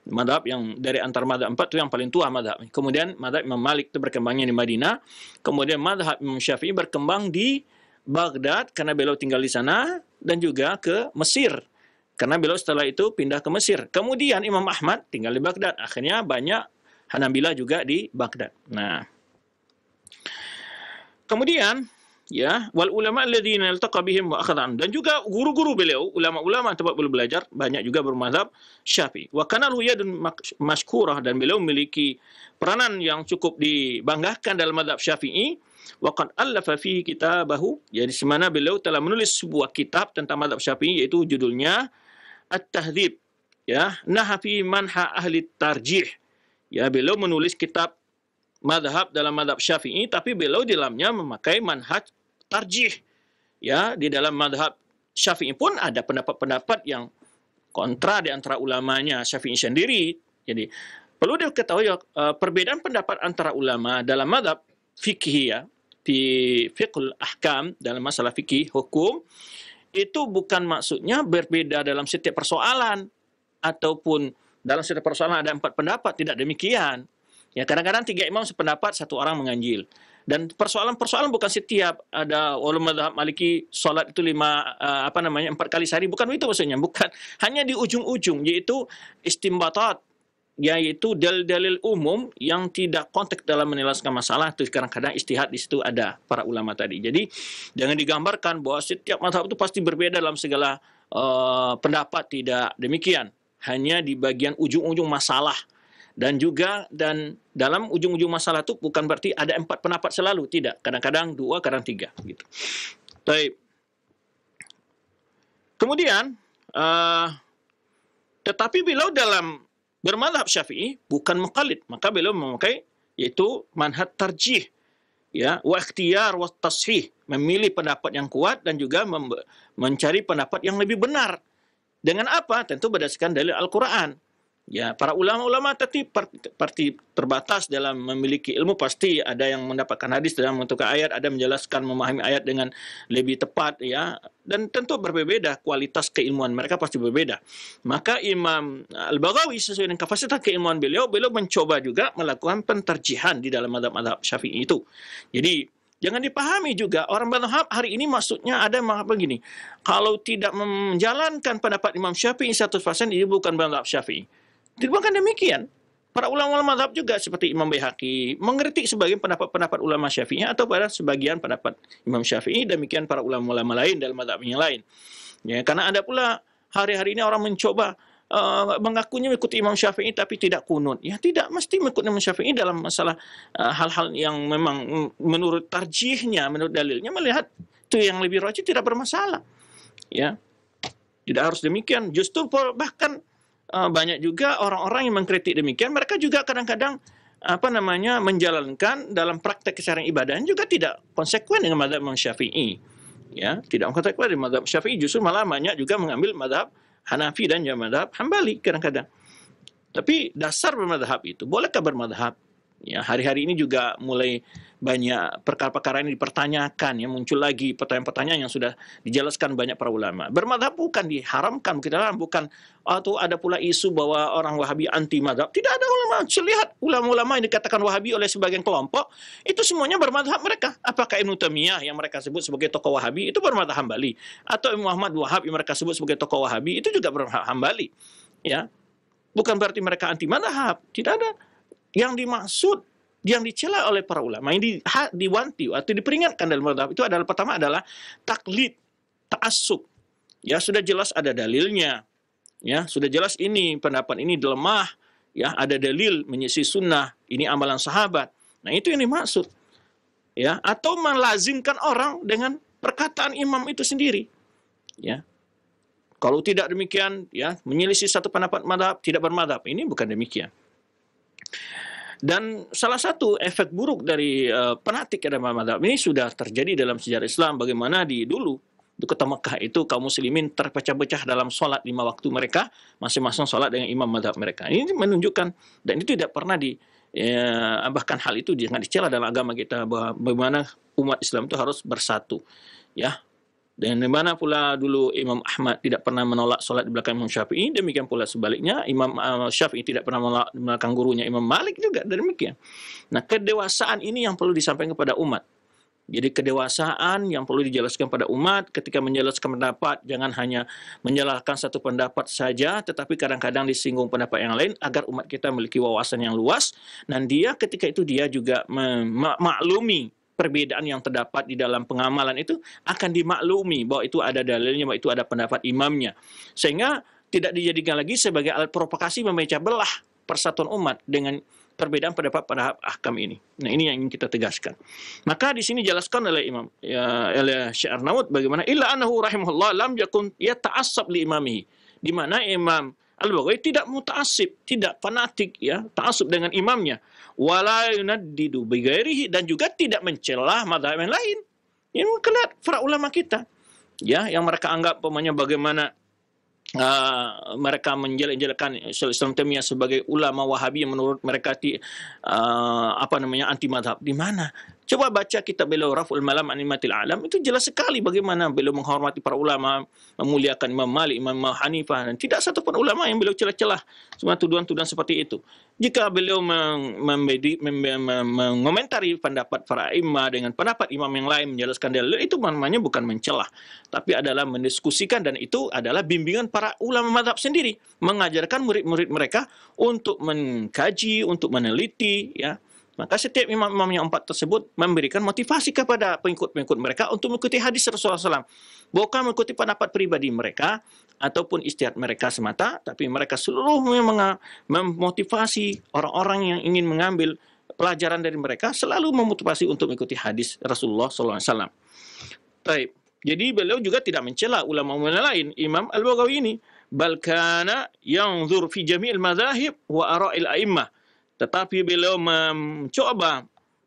Madhab yang dari antara madhab 4 itu yang paling tua madhab. Kemudian madhab Imam Malik itu berkembangnya di Madinah. Kemudian madhab Imam Syafi'i berkembang di Baghdad karena beliau tinggal di sana dan juga ke Mesir. Karena beliau setelah itu pindah ke Mesir. Kemudian Imam Ahmad tinggal di Baghdad. Akhirnya banyak Hanabilah juga di Baghdad. Nah, kemudian ya wal ulama alladziina iltaqa bihim wa akhadha, dan juga guru-guru beliau, ulama-ulama tempat beliau belajar banyak juga bermadzhab Syafi'i. Wa kana yadun mashkurah, dan beliau memiliki peranan yang cukup dibanggakan dalam mazhab Syafi'i. Wa qad allafa fihi kitabahu, jadi di mana beliau telah menulis sebuah kitab tentang mazhab Syafi'i yaitu judulnya At-Tahdzib. Ya, naha fi manha ahli tarjih. Ya, beliau menulis kitab mazhab dalam mazhab Syafi'i, tapi beliau di dalamnya memakai manhaj tarjih. Ya, di dalam mazhab Syafi'i pun ada pendapat-pendapat yang kontra di antara ulamanya Syafi'i sendiri. Jadi, perlu diketahui perbedaan pendapat antara ulama dalam mazhab fikih ya, di fiqhul ahkam, dalam masalah fikih hukum, itu bukan maksudnya berbeda dalam setiap persoalan ataupun dalam setiap persoalan ada 4 pendapat, tidak demikian. Ya, kadang-kadang 3 imam sependapat, 1 orang menganjil. Dan persoalan-persoalan bukan setiap ada ulama mazhab Maliki salat itu 4 kali sehari, bukan itu maksudnya, bukan. Hanya di ujung-ujung, yaitu istimbatat, yaitu dalil-dalil umum yang tidak konteks dalam menjelaskan masalah, itu kadang-kadang ijtihad di situ ada para ulama tadi. Jadi jangan digambarkan bahwa setiap mazhab itu pasti berbeda dalam segala pendapat, tidak demikian. Hanya di bagian ujung-ujung masalah. Dan dalam ujung-ujung masalah itu bukan berarti ada 4 pendapat selalu, tidak. Kadang-kadang 2, kadang 3 gitu. Baik. Kemudian tetapi beliau dalam bermadzhab Syafi'i bukan muqallid, maka beliau memakai yaitu manhaj tarjih, ya, wa ikhtiyar wa tashih, memilih pendapat yang kuat dan juga mencari pendapat yang lebih benar. Dengan apa? Tentu berdasarkan dalil Al-Qur'an. Ya, para ulama-ulama tadi pasti terbatas dalam memiliki ilmu, pasti ada yang mendapatkan hadis dalam menentukan ayat, ada menjelaskan memahami ayat dengan lebih tepat ya, dan tentu berbeda kualitas keilmuan mereka pasti berbeda. Maka Imam Al-Baghawi sesuai dengan kapasitas keilmuan beliau mencoba juga melakukan penterjihan di dalam mazhab Syafi'i itu. Jadi jangan dipahami juga orang mazhab hari ini maksudnya ada begini, kalau tidak menjalankan pendapat Imam Syafi'i 100% ini bukan mazhab Syafi'i. Bukan demikian. para ulama mazhab juga seperti Imam Baihaqi mengkritik sebagian pendapat-pendapat ulama Syafi'i atau pada sebagian pendapat Imam Syafi'i, demikian para ulama-ulama lain dalam mazhab yang lain. Ya, karena ada pula hari-hari ini orang mencoba mengakunya mengikuti Imam Syafi'i tapi tidak kunut. Ya, tidak mesti mengikuti Imam Syafi'i dalam masalah hal-hal yang memang menurut tarjihnya, menurut dalilnya melihat itu yang lebih rajih tidak bermasalah. Ya, tidak harus demikian. Justru bahkan banyak juga orang-orang yang mengkritik demikian, mereka juga kadang-kadang menjalankan dalam praktek keseharian ibadahnya juga tidak konsekuen dengan mazhab Imam Syafi'i. Ya, tidak konsekuen dengan mazhab Syafi'i, justru malah banyak juga mengambil mazhab Hanafi dan mazhab Hambali kadang-kadang. Tapi dasar bermadhab itu, bolehkah bermadhab? Ya, hari-hari ini juga mulai banyak perkara-perkara ini dipertanyakan, ya, muncul lagi pertanyaan-pertanyaan yang sudah dijelaskan banyak para ulama. Bermadhab bukan diharamkan, bukan atau ada pula isu bahwa orang Wahabi anti madhab. Tidak ada ulama. Lihat ulama-ulama yang dikatakan Wahabi oleh sebagian kelompok, itu semuanya bermadhab mereka. Apakah Ibnu Taimiyah yang mereka sebut sebagai tokoh Wahabi itu bermadhab Hambali, atau Muhammad Wahab yang mereka sebut sebagai tokoh Wahabi itu juga bermadhab Hambali. Ya, bukan berarti mereka anti madhab. Tidak ada. Yang dimaksud, yang dicela oleh para ulama, yang diwanti atau diperingatkan dalam madhab itu adalah pertama adalah taklid, ta'assub. Ya, sudah jelas ada dalilnya. Ya, sudah jelas ini pendapat ini lemah. Ya, ada dalil menyisi sunnah. Ini amalan sahabat. Nah, itu yang dimaksud. Ya, atau melazimkan orang dengan perkataan imam itu sendiri. Ya. Kalau tidak demikian, ya, menyelisih satu pendapat madhab, tidak bermadhab. Ini bukan demikian. Dan salah satu efek buruk dari fanatik dalam mazhab ini sudah terjadi dalam sejarah Islam. Bagaimana dulu di kota Mekah itu kaum muslimin terpecah-pecah dalam sholat 5 waktu mereka, masing-masing sholat dengan imam mazhab mereka. Ini menunjukkan, dan itu tidak pernah bahkan hal itu jangan dicela dalam agama kita, bahwa bagaimana umat Islam itu harus bersatu. Ya. Dan di mana pula dulu Imam Ahmad tidak pernah menolak sholat di belakang Imam Syafi'i, demikian pula sebaliknya Imam Syafi'i tidak pernah menolak di belakang gurunya Imam Malik juga demikian. Nah, kedewasaan ini yang perlu disampaikan kepada umat. Jadi kedewasaan yang perlu dijelaskan pada umat ketika menjelaskan pendapat, jangan hanya menyalahkan satu pendapat saja, tetapi kadang-kadang disinggung pendapat yang lain agar umat kita memiliki wawasan yang luas, dan dia ketika itu dia juga memaklumi perbedaan yang terdapat di dalam pengamalan itu akan dimaklumi bahwa itu ada dalilnya, bahwa itu ada pendapat imamnya. Sehingga tidak dijadikan lagi sebagai alat provokasi memecah belah persatuan umat dengan perbedaan pendapat pada ahkam ini. Nah, ini yang ingin kita tegaskan. Maka di sini dijelaskan oleh Imam oleh Syekh Arnaud bagaimana illa annahu rahimahullah lam yakun yata'assab li imamihi. Di mana Imam Al-Baghawi tidak muta'assib, tidak fanatik, ya, ta'assub dengan imamnya. Wala yunaddidu bighairihi, dan juga tidak mencela mazhab yang lain. Ini kelihatan para ulama kita, ya, yang mereka anggap bagaimana mereka menjelek-jelekan Islam Taimiyah sebagai ulama Wahabi yang menurut mereka anti mazhab. Di mana? Coba baca kitab beliau Raf'ul Malam an Imatil Alam, itu jelas sekali bagaimana beliau menghormati para ulama, memuliakan Imam Malik, Imam Hanifah, dan tidak satu pun ulama yang beliau celah-celah semua tuduhan-tuduhan seperti itu. Jika beliau mengomentari pendapat para imam dengan pendapat imam yang lain, menjelaskan dalil, itu namanya bukan mencelah, tapi adalah mendiskusikan, dan itu adalah bimbingan para ulama mazhab sendiri, mengajarkan murid-murid mereka untuk mengkaji, untuk meneliti, ya. Maka setiap imam-imam yang 4 tersebut memberikan motivasi kepada pengikut-pengikut mereka untuk mengikuti hadis Rasulullah SAW. Bukan mengikuti pendapat pribadi mereka ataupun ijtihad mereka semata, tapi mereka seluruhnya memotivasi orang-orang yang ingin mengambil pelajaran dari mereka, selalu memotivasi untuk mengikuti hadis Rasulullah SAW. Baik. Jadi beliau juga tidak mencela ulama-ulama lain, Imam Al-Baghawi ini. Bal kana yanzur fi jami'il madzahib wa ara'il a'immah. Tetapi beliau mencoba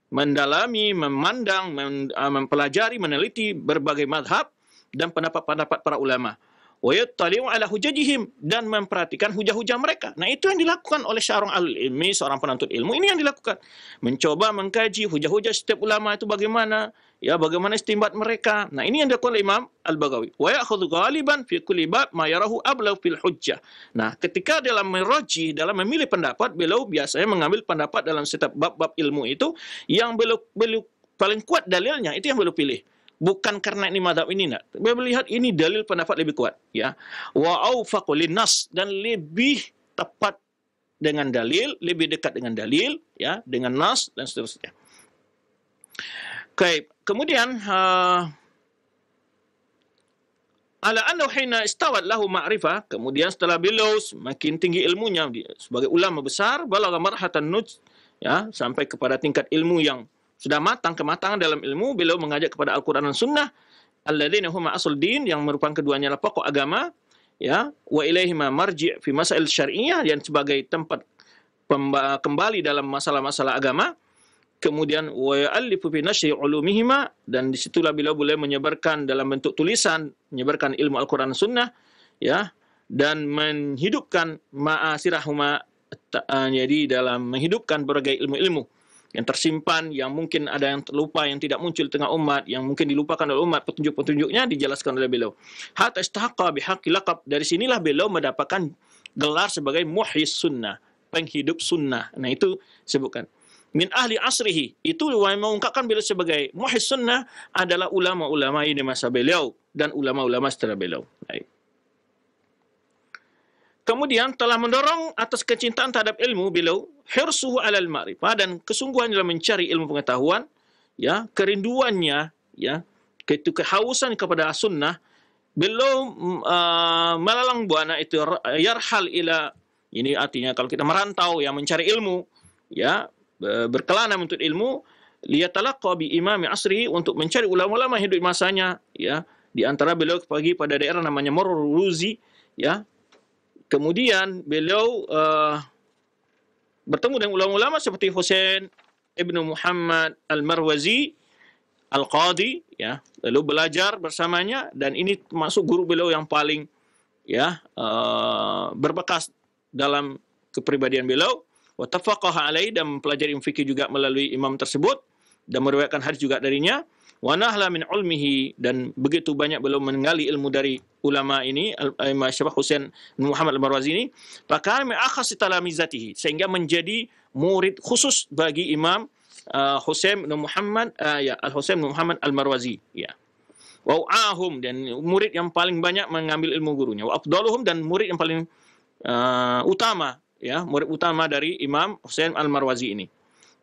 mendalami, memandang, mempelajari, meneliti berbagai mazhab dan pendapat-pendapat para ulama. Wa yattali'u ala hujajihim, dan memperhatikan hujah-hujah mereka. Nah, itu yang dilakukan oleh seorang ahlul ilmi, seorang penuntut ilmu. Ini yang dilakukan. Mencoba mengkaji hujah-hujah setiap ulama itu bagaimana, ya, bagaimana istinbat mereka. Nah, ini yang dilakukan oleh Imam Al-Baghawi. Wa ya'khudhu ghaliban fi kulli bab ma yarahu ablaw fil hujjah. Nah, ketika dalam merajih, dalam memilih pendapat, beliau biasanya mengambil pendapat dalam setiap bab-bab ilmu itu yang beliau paling kuat dalilnya, itu yang beliau pilih. Bukan karena ini mazhab ini, enggak. Beliau melihat ini dalil pendapat lebih kuat, ya. Wa awfaqu linnas, dan lebih tepat dengan dalil, lebih dekat dengan dalil, ya, dengan nas dan seterusnya. Baik, kemudian ala annahu hina istawat lahu ma'rifah, kemudian setelah beliau semakin tinggi ilmunya sebagai ulama besar, balagha marhatan nuj, ya, sampai kepada tingkat ilmu yang sudah matang, kematangan dalam ilmu, beliau mengajak kepada Al-Qur'an dan Sunnah, alladzina huma asl din, yang merupakan keduanya adalah pokok agama, ya, wa ilaihima marji' fi masail syar'iyyah, yang sebagai tempat kembali dalam masalah-masalah agama. Kemudian wa ya'allifu fi nashri ulumihima, dan disitulah beliau boleh menyebarkan dalam bentuk tulisan, menyebarkan ilmu Al-Quran dan Sunnah, ya, dan menghidupkan ma'asirahuma, jadi dalam menghidupkan berbagai ilmu-ilmu yang tersimpan, yang mungkin ada yang terlupa, yang tidak muncul di tengah umat, yang mungkin dilupakan oleh umat, petunjuk-petunjuknya dijelaskan oleh beliau. Hatta istahaqqa bihaqqi laqab, dari sinilah beliau mendapatkan gelar sebagai muhyis sunnah, penghidup sunnah. Nah, itu sebutkan. Min ahli asrihi, itu yang mengungkapkan beliau sebagai muhyis sunnah adalah ulama-ulama ini masa beliau dan ulama-ulama setelah beliau. Baik. Kemudian telah mendorong atas kecintaan terhadap ilmu beliau, hirsuhu alal ma'rifah, dan kesungguhan dalam mencari ilmu pengetahuan, ya, kerinduannya, ya, kehausan kepada sunnah. Beliau melalang buana itu yarhal ila, ini artinya kalau kita merantau, ya, mencari ilmu, ya, berkelana menuntut ilmu, liyatalaqqa bi imami asri, untuk mencari ulama-ulama hidup masanya, ya. Di antara beliau pergi pada daerah namanya Marruzi, ya. Kemudian beliau bertemu dengan ulama-ulama seperti Husain ibnu Muhammad al-Marwazi al-Qadi, ya. Lalu belajar bersamanya, dan ini masuk guru beliau yang paling, ya, berbekas dalam kepribadian beliau. Wa tafaqaha alaihi, dan mempelajari fikih juga melalui imam tersebut dan meriwayatkan hadis juga darinya. Wa nahla min ilmihi, dan begitu banyak beliau menggali ilmu dari ulama ini, Imam Syabah Husain bin Muhammad al-Marwazi ini, maka min akhas talamizatihi, sehingga menjadi murid khusus bagi Imam Husain bin Muhammad Al-Husain bin Muhammad al-Marwazi, ya. Wa ahum, dan murid yang paling banyak mengambil ilmu gurunya. Wa afdaluhum, dan murid yang paling utama, ya, murid utama dari Imam Husain al-Marwazi ini.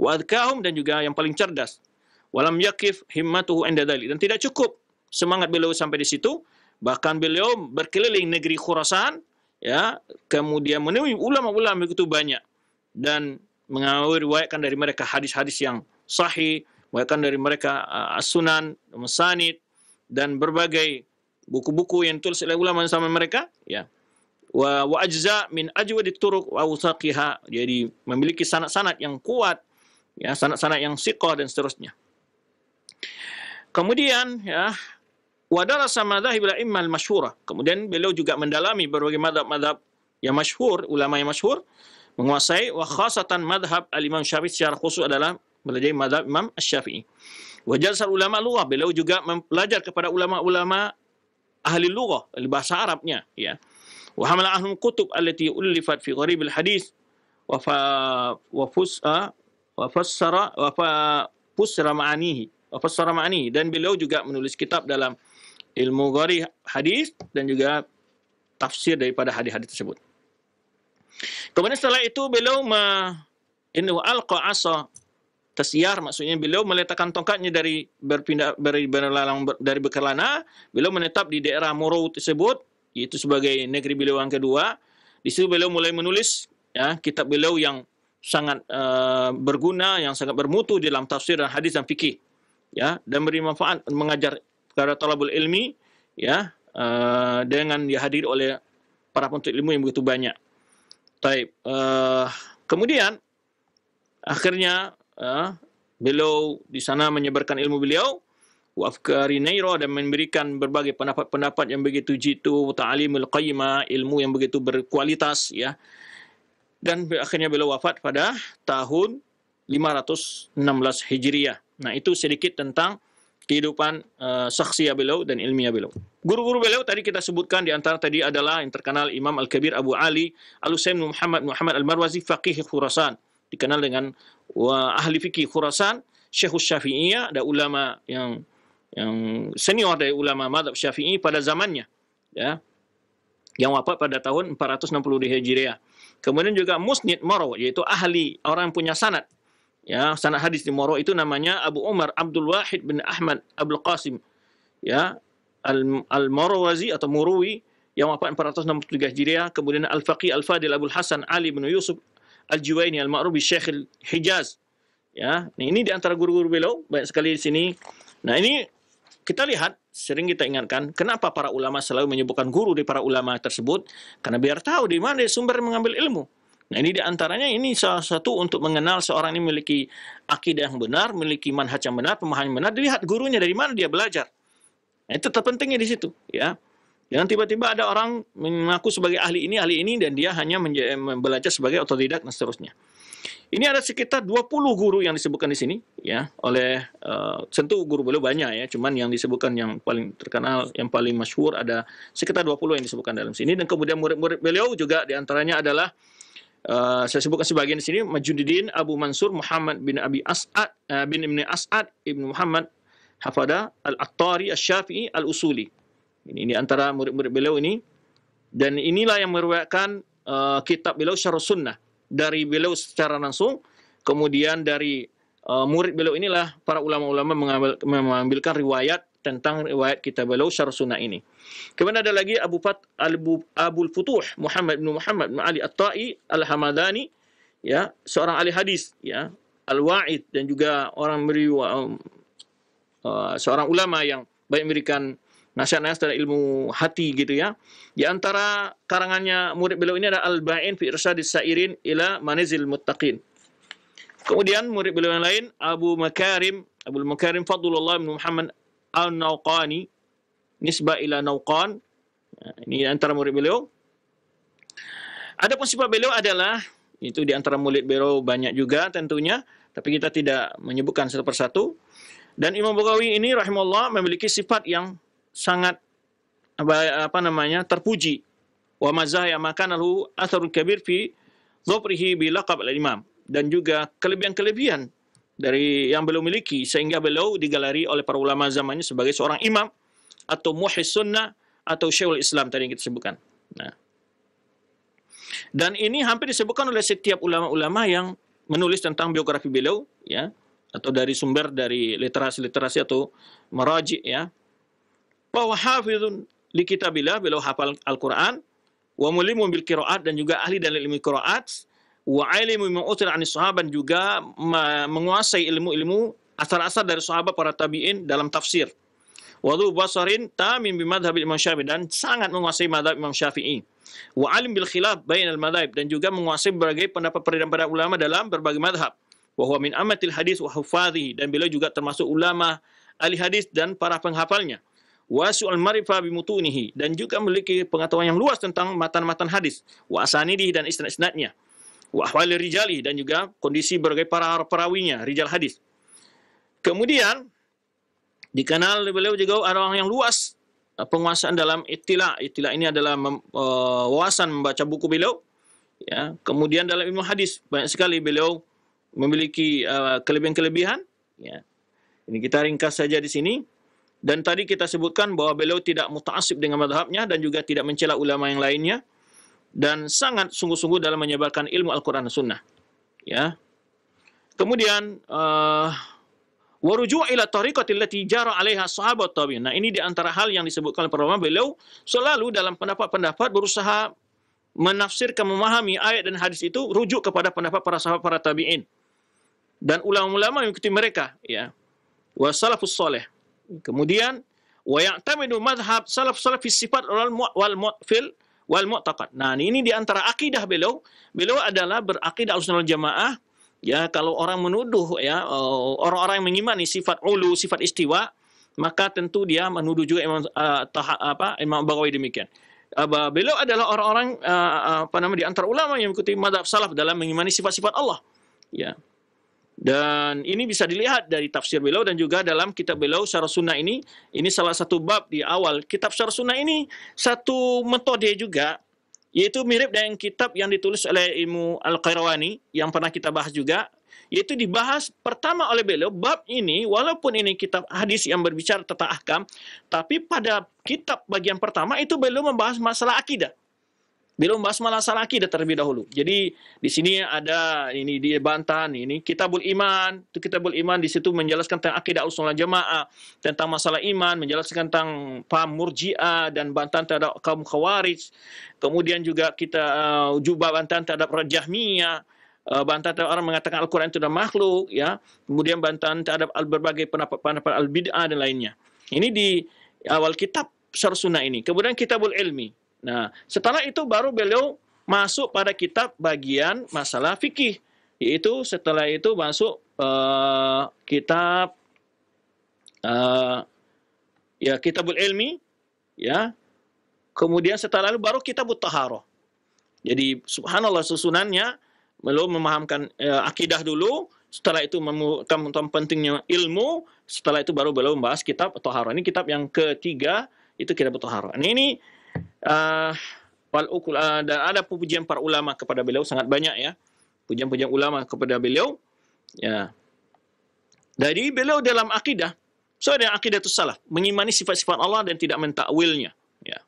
Wa adkahum, dan juga yang paling cerdas. Walam yakif himmatuhu inda dzalik, dan tidak cukup semangat beliau sampai di situ, bahkan beliau berkeliling negeri Khurasan, ya, kemudian menemui ulama-ulama begitu banyak dan meriwayatkan dari mereka hadis-hadis yang sahih, meriwayatkan dari mereka as-sunan, masanid, dan berbagai buku-buku yang ditulis oleh ulama sama mereka, ya. Wa ajza min ajwadit turuq wa awsaqiha, jadi memiliki sanad-sanad yang kuat, ya, sanad-sanad yang siqah dan seterusnya. Kemudian, ya, wa darasa madzhabul a'immal masyhurah, kemudian beliau juga mendalami berbagai mazhab-mazhab yang masyhur, ulama yang masyhur, menguasai, wa khasatan mazhab al-Imam Syafi'i, secara khusus adalah belajar mazhab Imam Asy-Syafi'i. Wa jalsa ulama lughah, beliau juga belajar kepada ulama-ulama ahli lughah, bahasa Arabnya, ya. Wa hamala ahlul kutub allati ulifat fi gharib al-hadis wa fassara ma'anihi, dan beliau juga menulis kitab dalam ilmu gharib hadis dan juga tafsir daripada hadis-hadis tersebut. Kemudian setelah itu beliau innahu alqa asa tasyar, maksudnya beliau meletakkan tongkatnya dari berkelana, beliau menetap di daerah Moro tersebut, yaitu sebagai negeri beliau yang kedua. Di situ beliau mulai menulis, ya, kitab beliau yang sangat berguna, yang sangat bermutu dalam tafsir dan hadis dan fikih, ya, dan beri manfaat mengajar kepada talabul ilmi, ya, dengan dihadiri oleh para penuntut ilmu yang begitu banyak. Taib. Kemudian akhirnya beliau di sana menyebarkan ilmu beliau, wa afkari naira, dan memberikan berbagai pendapat-pendapat yang begitu jitu, ta'limul qayyimah, ilmu yang begitu berkualitas, ya. Dan akhirnya beliau wafat pada tahun 516 Hijriah. Nah, itu sedikit tentang kehidupan syakhsiyah beliau dan ilmiah beliau. Guru-guru beliau tadi kita sebutkan, di antara tadi adalah yang terkenal Imam Al-Kabir Abu Ali Al-Husain bin Muhammad Al-Marwazi, faqih Khurasan, dikenal dengan ahli fikih Khurasan, Syekhus Syafi'iyah, ada ulama yang senior dari ulama mazhab Syafi'i pada zamannya, ya. yang wafat pada tahun 460 di Hijriah. Kemudian juga Musnid Moro, yaitu ahli, orang yang punya sanad. Ya, sanad hadis di Moro itu namanya Abu Umar Abdul Wahid bin Ahmad Abdul Qasim. Ya, Al-Marwazi atau Murwi yang wafat 463 Hijriah. Kemudian Al-Faqih Al-Fadil Abdul Hasan Ali bin Yusuf Al-Juwaini Al-Ma'ruf bi Syekh Al-Hijaz. Ya, ini di antara guru-guru beliau banyak sekali di sini. Nah, ini kita lihat, sering kita ingatkan, kenapa para ulama selalu menyebutkan guru di para ulama tersebut? Karena biar tahu di mana sumber mengambil ilmu. Nah, ini di antaranya ini salah satu untuk mengenal seorang ini memiliki akidah yang benar, memiliki manhaj yang benar, pemahaman yang benar, dilihat gurunya dari mana dia belajar. Nah, itu terpentingnya di situ, ya. Jangan tiba-tiba ada orang mengaku sebagai ahli ini, dan dia hanya belajar sebagai otodidak dan seterusnya. Ini ada sekitar 20 guru yang disebutkan di sini, ya, oleh tentu guru beliau banyak ya, cuman yang disebutkan yang paling terkenal, yang paling masyhur ada sekitar 20 yang disebutkan dalam sini. Dan kemudian murid-murid beliau juga diantaranya adalah saya sebutkan sebagian di sini, Majuddin Abu Mansur Muhammad bin Abi As'ad bin Ibn As'ad Ibn Muhammad Hafada Al-Attari Al-Syafi'i Al-Usuli. Ini antara murid-murid beliau ini, dan inilah yang meriwayatkan kitab beliau Syarh Sunnah dari beliau secara langsung. Kemudian dari murid beliau inilah para ulama-ulama mengambilkan riwayat tentang riwayat kitab beliau Syarh Sunnah ini. Kemudian ada lagi Abul Futuh Muhammad bin Muhammad bin Ali At-Ta'i Al-Hamadani, ya, seorang ahli hadis, ya, Al-Wa'id, dan juga orang seorang ulama yang banyak memberikan nasihat-nasihat dari ilmu hati gitu ya. Di antara karangannya murid beliau ini ada Al-Ba'in fi Irsyadis Sa'irin ila Manazil Muttaqin. Kemudian murid beliau yang lain Abul Makarim Fadlullah bin Muhammad Al-Nawqani nisbah ila Nawqan. Ini antara murid beliau. Adapun sifat beliau adalah, itu di antara murid beliau banyak juga tentunya, tapi kita tidak menyebutkan satu persatu. Dan Imam Baghawi ini rahimahullah memiliki sifat yang sangat terpuji. Wa mazaya makanahu atharul kabir fi dhafrihi bi laqab al-imam, dan juga kelebihan-kelebihan dari yang beliau miliki sehingga beliau digelari oleh para ulama zamannya sebagai seorang imam atau muhyiz sunnah atau syekhul Islam tadi yang kita sebutkan. Nah, dan ini hampir disebutkan oleh setiap ulama-ulama yang menulis tentang biografi beliau, ya, atau dari sumber dari literasi atau maraji, ya. Bahwa hafizun li kitabillah, beliau hafal Al-Quran, wa mulimun bil qiraat, dan juga ahli dalam ilmu qiraat, wa alimu mimma utira anis sahabat, juga menguasai ilmu-ilmu asal-asal dari sahabat para tabi'in dalam tafsir. Wa dhu basarin tamim bi madhhab Imam Syafi'i, dan sangat menguasai madhab Imam Syafi'i. Wa alim bil khilaf bainal madhhab, dan juga menguasai berbagai pendapat perbedaan ulama dalam berbagai madhab. Wa huwa min amatil hadis wa hufadhihi, dan beliau juga termasuk ulama ahli hadis dan para penghafalnya. Wasu'al marifah bimutunihi, dan juga memiliki pengetahuan yang luas tentang matan-matan hadis, wa asanidihi, dan isnad-isnadnya, wa ahwali rijali, dan juga kondisi berbagai para perawinya, rijal hadis. Kemudian dikenal beliau juga orang yang luas penguasaan dalam ittila. Ittila ini adalah wawasan membaca buku beliau, ya. Kemudian dalam ilmu hadis banyak sekali beliau memiliki kelebihan-kelebihan, ya. Ini kita ringkas saja di sini. Dan tadi kita sebutkan bahwa beliau tidak muta'assib dengan madhabnya, dan juga tidak mencela ulama yang lainnya, dan sangat sungguh-sungguh dalam menyebarkan ilmu Al-Quran dan Sunnah, ya. Kemudian waruju' ila tariqatil lati jara 'alaiha sahabat tabi'in. Nah, ini di antara hal yang disebutkan oleh para ulama, beliau selalu dalam pendapat-pendapat berusaha menafsirkan, memahami ayat dan hadis itu rujuk kepada pendapat para sahabat, para tabi'in, dan ulama-ulama yang mengikuti mereka, ya. Wa salafus salih. Kemudian wa ya'tamidu madhhab salaf fi sifat wal mu'taqad. Nah, ini di antara akidah beliau adalah berakidah Ahlussunnah wal Jamaah, ya. Kalau orang menuduh, ya, orang-orang yang mengimani sifat ulu, sifat istiwa, maka tentu dia menuduh juga Imam Baghawi demikian. Beliau adalah orang-orang di antara ulama yang mengikuti madhab salaf dalam mengimani sifat-sifat Allah, ya. Dan ini bisa dilihat dari tafsir beliau dan juga dalam kitab beliau Syarh Sunnah ini. Ini salah satu bab di awal kitab Syarh Sunnah ini, satu metode juga, yaitu mirip dengan kitab yang ditulis oleh Ilmu Al-Qayrawani yang pernah kita bahas juga, yaitu dibahas pertama oleh beliau bab ini, walaupun ini kitab hadis yang berbicara tentang ahkam, tapi pada kitab bagian pertama itu beliau membahas masalah akidah. Beliau membahas masalah akidah terlebih dahulu. Jadi di sini ada ini di bantahan ini Kitabul Iman. Itu Kitabul Iman di situ menjelaskan tentang akidah Ahlussunnah Jamaah, tentang masalah iman, menjelaskan tentang paham Murji'ah dan bantahan terhadap kaum Khawarij. Kemudian juga kita juga bantahan terhadap Jahmiyah, bantahan terhadap orang mengatakan Al-Qur'an itu adalah makhluk, ya. Kemudian bantahan terhadap berbagai pendapat-pendapat al-bid'ah dan lainnya. Ini di awal kitab Syarh Sunnah ini. Kemudian Kitabul Ilmi. Nah, setelah itu baru beliau masuk pada kitab bagian masalah fikih, yaitu setelah itu masuk kitab ya Kitabul Ilmi, ya. Kemudian setelah itu baru Kitabut Taharah. Jadi subhanallah susunannya beliau memahamkan akidah dulu, setelah itu tentang pentingnya ilmu, setelah itu baru beliau membahas kitab Taharah. Ini kitab yang ketiga, itu Kitab Taharah. Ini dan ada pujian para ulama kepada beliau sangat banyak, ya, pujian-pujian ulama kepada beliau, ya. Dari beliau dalam akidah, ada akidah itu salah, mengimani sifat-sifat Allah dan tidak mentakwilnya, ya.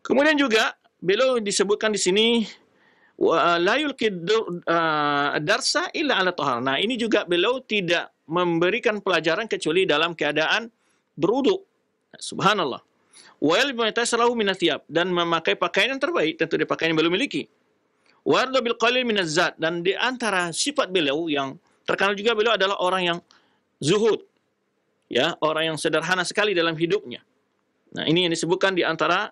Kemudian juga beliau disebutkan di sini la yulqid darsa illa ala tahar. Nah, ini juga beliau tidak memberikan pelajaran kecuali dalam keadaan berwudu. Subhanallah. Wa yalbatasalahu min athiyab, dan memakai pakaian yang terbaik, tentu dia pakaian yang beliau miliki. Wa arda bil qalil min az-zat, dan di antara sifat beliau yang terkenal juga beliau adalah orang yang zuhud, ya, orang yang sederhana sekali dalam hidupnya. Nah, ini yang disebutkan di antara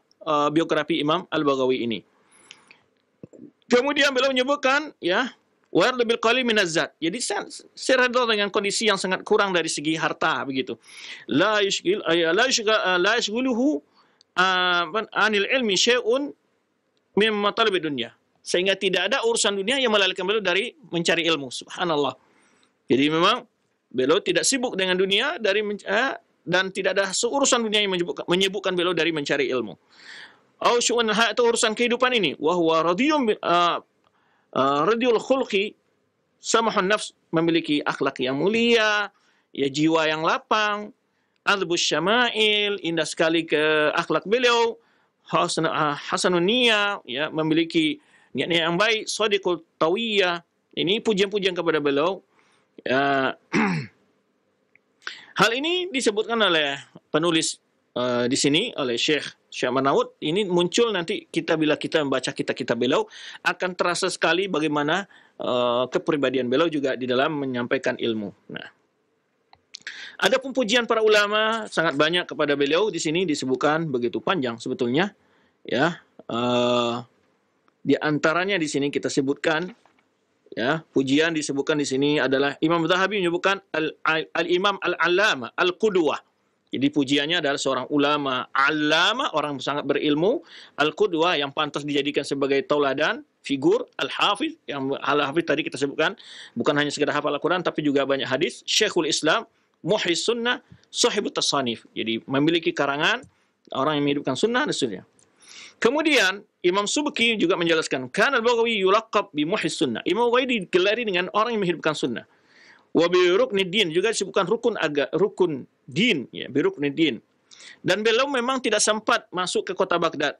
biografi Imam Al-Baghawi ini. Kemudian beliau menyebutkan, ya, wa arda bil qalil min az-zat. Jadi seredar dengan kondisi yang sangat kurang dari segi harta, begitu. La yashghuluhu anil ilmi syai'un min matalib dunya, sehingga tidak ada urusan dunia yang melalaikan beliau dari mencari ilmu. Subhanallah. Jadi memang beliau tidak sibuk dengan dunia dan tidak ada seurusan dunia yang menyibukkan beliau dari mencari ilmu. Au syu'un atau urusan kehidupan ini, wa huwa radiyul khulqi samahun nafs, memiliki akhlak yang mulia, ya, jiwa yang lapang, adbus syama'il, indah sekali ke akhlak beliau, hasanun niyah, ya, memiliki niat yang baik, shadiqul tawiyah. Ini pujian-pujian kepada beliau. Hal ini disebutkan oleh penulis di sini, oleh Syekh Manaud. Ini muncul nanti bila kita membaca kitab-kitab beliau, akan terasa sekali bagaimana kepribadian beliau juga di dalam menyampaikan ilmu. Nah, ada pujian para ulama sangat banyak kepada beliau, di sini disebutkan begitu panjang sebetulnya, ya. Di antaranya di sini kita sebutkan, ya, pujian disebutkan di sini adalah Imam Zahabi menyebutkan al-Imam al-Allama al-Qudwah. Jadi pujiannya adalah seorang ulama, allama, orang sangat berilmu, al-Qudwah, yang pantas dijadikan sebagai tauladan, figur, al-Hafiz, yang al-Hafiz tadi kita sebutkan, bukan hanya sekedar hafal Al-Quran, tapi juga banyak hadis, Syekhul Islam, Muhyiddin Sunnah, Sahibut Tasanif. Jadi memiliki karangan, orang yang menghidupkan sunnah dan seterusnya. Kemudian Imam Subki juga menjelaskan, kan Al-Baghawi yulaqab bi Muhyiddin Sunnah. Imam Baghawi digelari dengan orang yang menghidupkan sunnah. Wa bi rukniddin, juga disebutkan rukun din, ya, bi rukniddin. Dan beliau memang tidak sempat masuk ke kota Baghdad.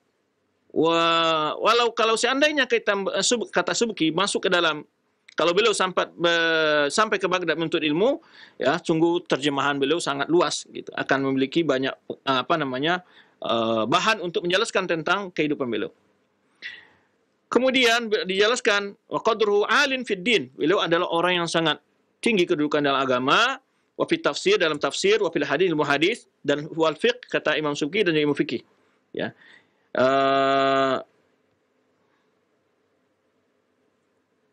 Kalau seandainya kata Subki masuk ke dalam, kalau beliau sampai ke Baghdad menuntut ilmu, ya, sungguh terjemahan beliau sangat luas, gitu, akan memiliki banyak bahan untuk menjelaskan tentang kehidupan beliau. Kemudian dijelaskan wa qadruhu alin fid din, beliau adalah orang yang sangat tinggi kedudukan dalam agama, wa fi tafsir, dalam tafsir, wa fil hadis, ilmu hadis, dan wal fiqh, kata Imam Subki, dan ilmu fikih, ya.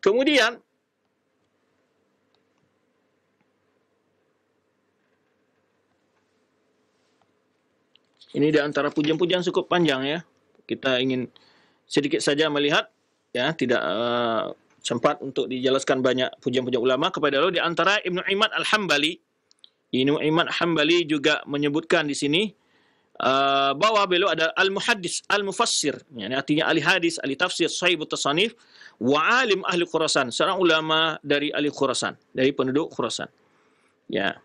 Kemudian ini di antara pujian-pujian cukup panjang, ya. Kita ingin sedikit saja melihat, ya, tidak sempat untuk dijelaskan banyak pujian-pujian ulama kepada beliau. Di antara Ibnu Imad Al-Hambali, Ibnu Imad Al-Hambali juga menyebutkan di sini bahwa beliau adalah al-muhaddis, al-mufassir, yani artinya ahli hadis, ahli tafsir, sahibut tasanif, wa alim ahli Khurasan, seorang ulama dari ahli Khurasan, dari penduduk Khurasan, ya.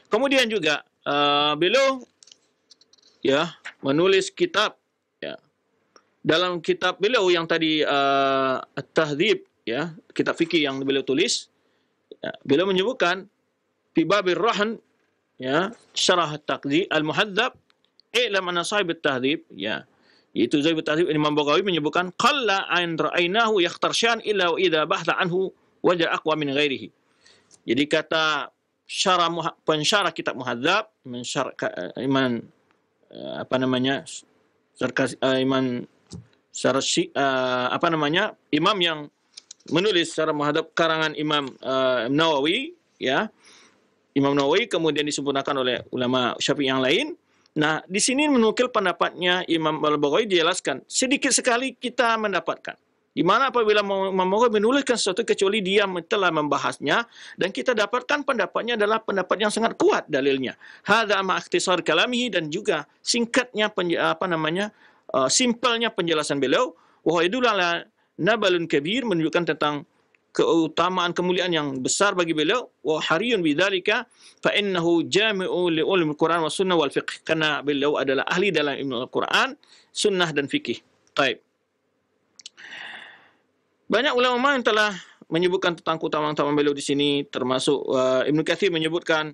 Kemudian juga beliau, ya, menulis kitab, ya, dalam kitab beliau yang tadi At-Tahdhib, ya, kitab fikih yang beliau tulis, ya, beliau menyebutkan fi babir rahn, ya, syarah at-taqdi al-muhadzab i'lam anna sahib at-tahdhib, ya, yaitu Zaid at-Tahdhib, Imam Baghawi menyebutkan qalla an ra'ainahu yakhtar sya'an illa wa idza bahtha anhu wajah aqwa min ghairihi. Jadi kata pensyarah kitab muhadzab iman apa namanya iman apa namanya imam yang menulis secara muhadzab karangan Imam Nawawi, ya, Imam Nawawi kemudian disempurnakan oleh ulama Syafi'i yang lain. Nah, di sini menukil pendapatnya Imam Al-Baghawi, dijelaskan sedikit sekali kita mendapatkan di mana apabila Imam Baghawi menuliskan sesuatu kecuali dia telah membahasnya, dan kita dapatkan pendapatnya adalah pendapat yang sangat kuat dalilnya. Hadza ma ikhtisar kalamihi, dan juga singkatnya simpelnya penjelasan beliau. Wa yadullu ala nabalun kabir, menunjukkan tentang keutamaan kemuliaan yang besar bagi beliau. Wa hariyun bidzalika fa innahu jami'u li ulumil Quran was sunnah wal fiqh, karena beliau adalah ahli dalam ilmu Al-Quran, sunnah dan fikih. Baik. Banyak ulama yang telah menyebutkan tentang keutamaan beliau di sini, termasuk Ibnu Katsir menyebutkan,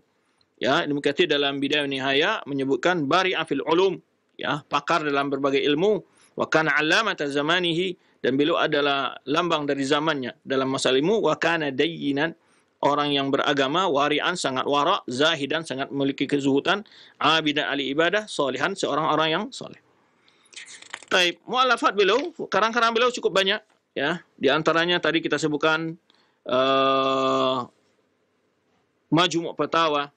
ya, Ibnu Katsir dalam Bidayah wa Nihayah menyebutkan bari'a fil ulum, ya, pakar dalam berbagai ilmu, wa kana 'allamata zamanihi, dan beliau adalah lambang dari zamannya dalam masalah ilmu, wa kana dayyinan, orang yang beragama, wari'an, sangat wara', zahidan, sangat memiliki kezuhudan, abidan ahli ibadah, salihan, seorang orang yang saleh. Baik, mu'allafat beliau, karang-karang beliau cukup banyak, ya. Di antaranya tadi kita sebutkan Majmu' Fatawa,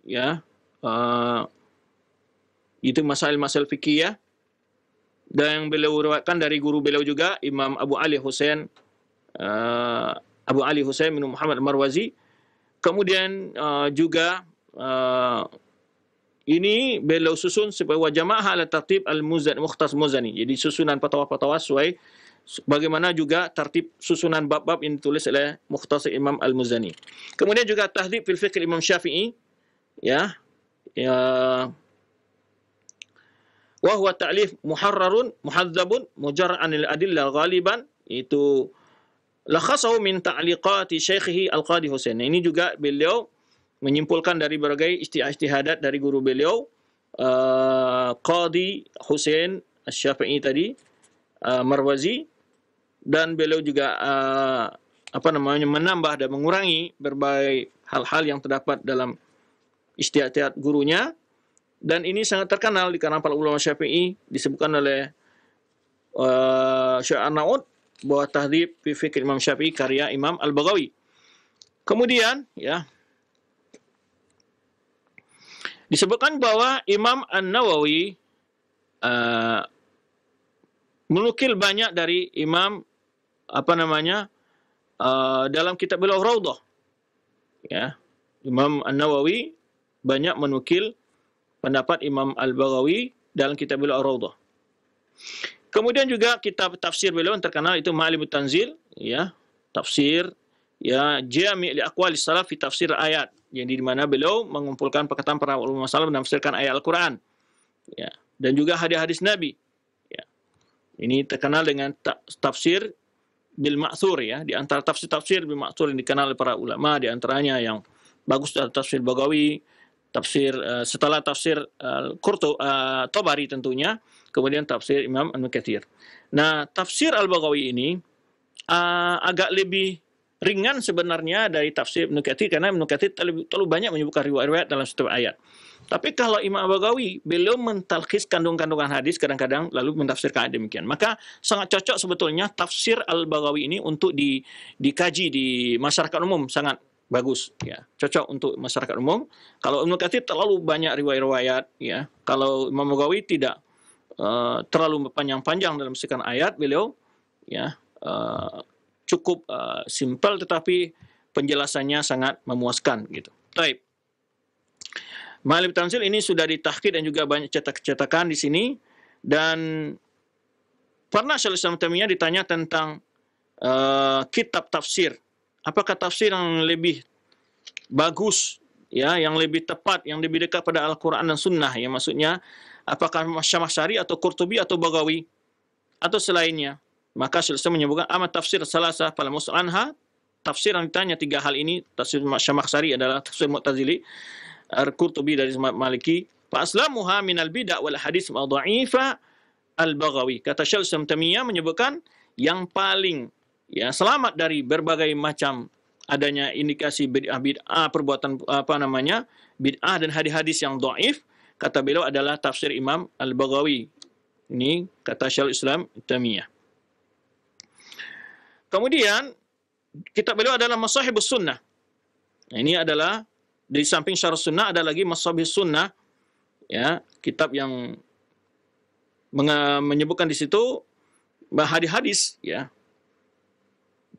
ya, itu masail-masail fikih, dan yang beliau riwayatkan dari guru beliau juga Imam Abu Ali Husain bin Muhammad Marwazi. Kemudian juga ini beliau susun sebagai wajamaah ala tertib al-Muzani, Mukhtas Muzani. Jadi susunan fatwa-fatwa sesuai bagaimana juga tertib susunan bab-bab yang ditulis oleh Mukhtasar Imam Al-Muzani. Kemudian juga Tahdhib fil Fiqh Imam Syafi'i, ya, wa huwa ta'lif muharrarun muhadzabun mujarrad anil adillah ghaliban, itu lakhasahu min ta'liqati syaikhihi Al-Qadi Husain. Nah, ini juga beliau menyimpulkan dari berbagai istihadat dari guru beliau Qadi Husain Asy-Syafi'i tadi, Marwazi, dan beliau juga menambah dan mengurangi berbagai hal-hal yang terdapat dalam istihadat gurunya, dan ini sangat terkenal di kalangan para ulama Syafi'i, disebutkan oleh Syekh Arnaud bahwa Tahdhib fi Fiqh Imam Syafi'i karya Imam Al-Baghawi. Kemudian, ya, disebutkan bahwa Imam An-Nawawi menukil banyak dari Imam dalam kitab beliau Raudhah, ya. Imam An-Nawawi banyak menukil pendapat Imam Al-Baghawi dalam kitab beliau Raudhah. Kemudian juga kitab tafsir beliau yang terkenal itu Ma'alimut Tanzil, ya, tafsir, ya, jami' li aqwali salaf fi tafsir ayat, yang di mana beliau mengumpulkan perkataan para ulama salaf menafsirkan ayat Al-Qur'an, ya, dan juga hadis-hadis Nabi. Ini terkenal dengan tafsir bil ma'thur, ya. Di antara tafsir bil ma'thur yang dikenal oleh para ulama, di antaranya yang bagus adalah tafsir Baghawi, setelah tafsir Tabari tentunya, kemudian tafsir Imam Ibnu Katsir. Nah, tafsir Al-Baghawi ini agak lebih ringan sebenarnya dari tafsir Ibnu Katsir, karena Ibnu Katsir terlalu banyak menyebutkan riwayat-riwayat dalam setiap ayat. Tapi kalau Imam Al-Baghawi, beliau mentalkhis kandungan-kandungan hadis kadang-kadang lalu mentafsirkan demikian. Maka sangat cocok sebetulnya tafsir Al-Baghawi ini untuk dikaji di masyarakat umum, sangat bagus, ya. Cocok untuk masyarakat umum. Kalau Ibnu Katsir terlalu banyak riwayat-riwayat, ya. Kalau Imam Al-Baghawi tidak terlalu panjang-panjang dalam sekian ayat, beliau, ya, cukup simpel tetapi penjelasannya sangat memuaskan, gitu. Baik. Ma'alimut Tanzil ini sudah ditahqiq dan juga banyak cetak-cetakan di sini, dan pernah Syaikhul Islam Taimiyah ditanya tentang kitab tafsir. Apakah tafsir yang lebih bagus, ya, yang lebih tepat, yang lebih dekat pada Al-Quran dan Sunnah, ya, maksudnya apakah Syamah Syari atau Qurtubi atau Baghawi? atau selainnya. Maka Syekh Islam menyebutkan amat tafsir salasah fala mus'al anha. Tafsir yang ditanya tiga hal ini, tafsir Syamakhsyari adalah tafsir Mu'tazili, Al-Qurtubi dari Maliki, fa aslamuha minal bid'ah wal hadis ma dha'ifa Al-Baghawi. Kata Syekh Islam Taimiyah menyebutkan yang paling selamat dari berbagai macam adanya indikasi bid'ah, perbuatan bid'ah dan hadis-hadis yang dhaif, kata beliau adalah tafsir Imam Al-Baghawi. Ini kata Syekh Islam Taimiyah. Kemudian kitab beliau adalah Masahibus Sunnah. Nah, ini adalah di samping Syarh Sunnah ada lagi Masahibus Sunnah, kitab yang menyebutkan di situ hadis-hadis,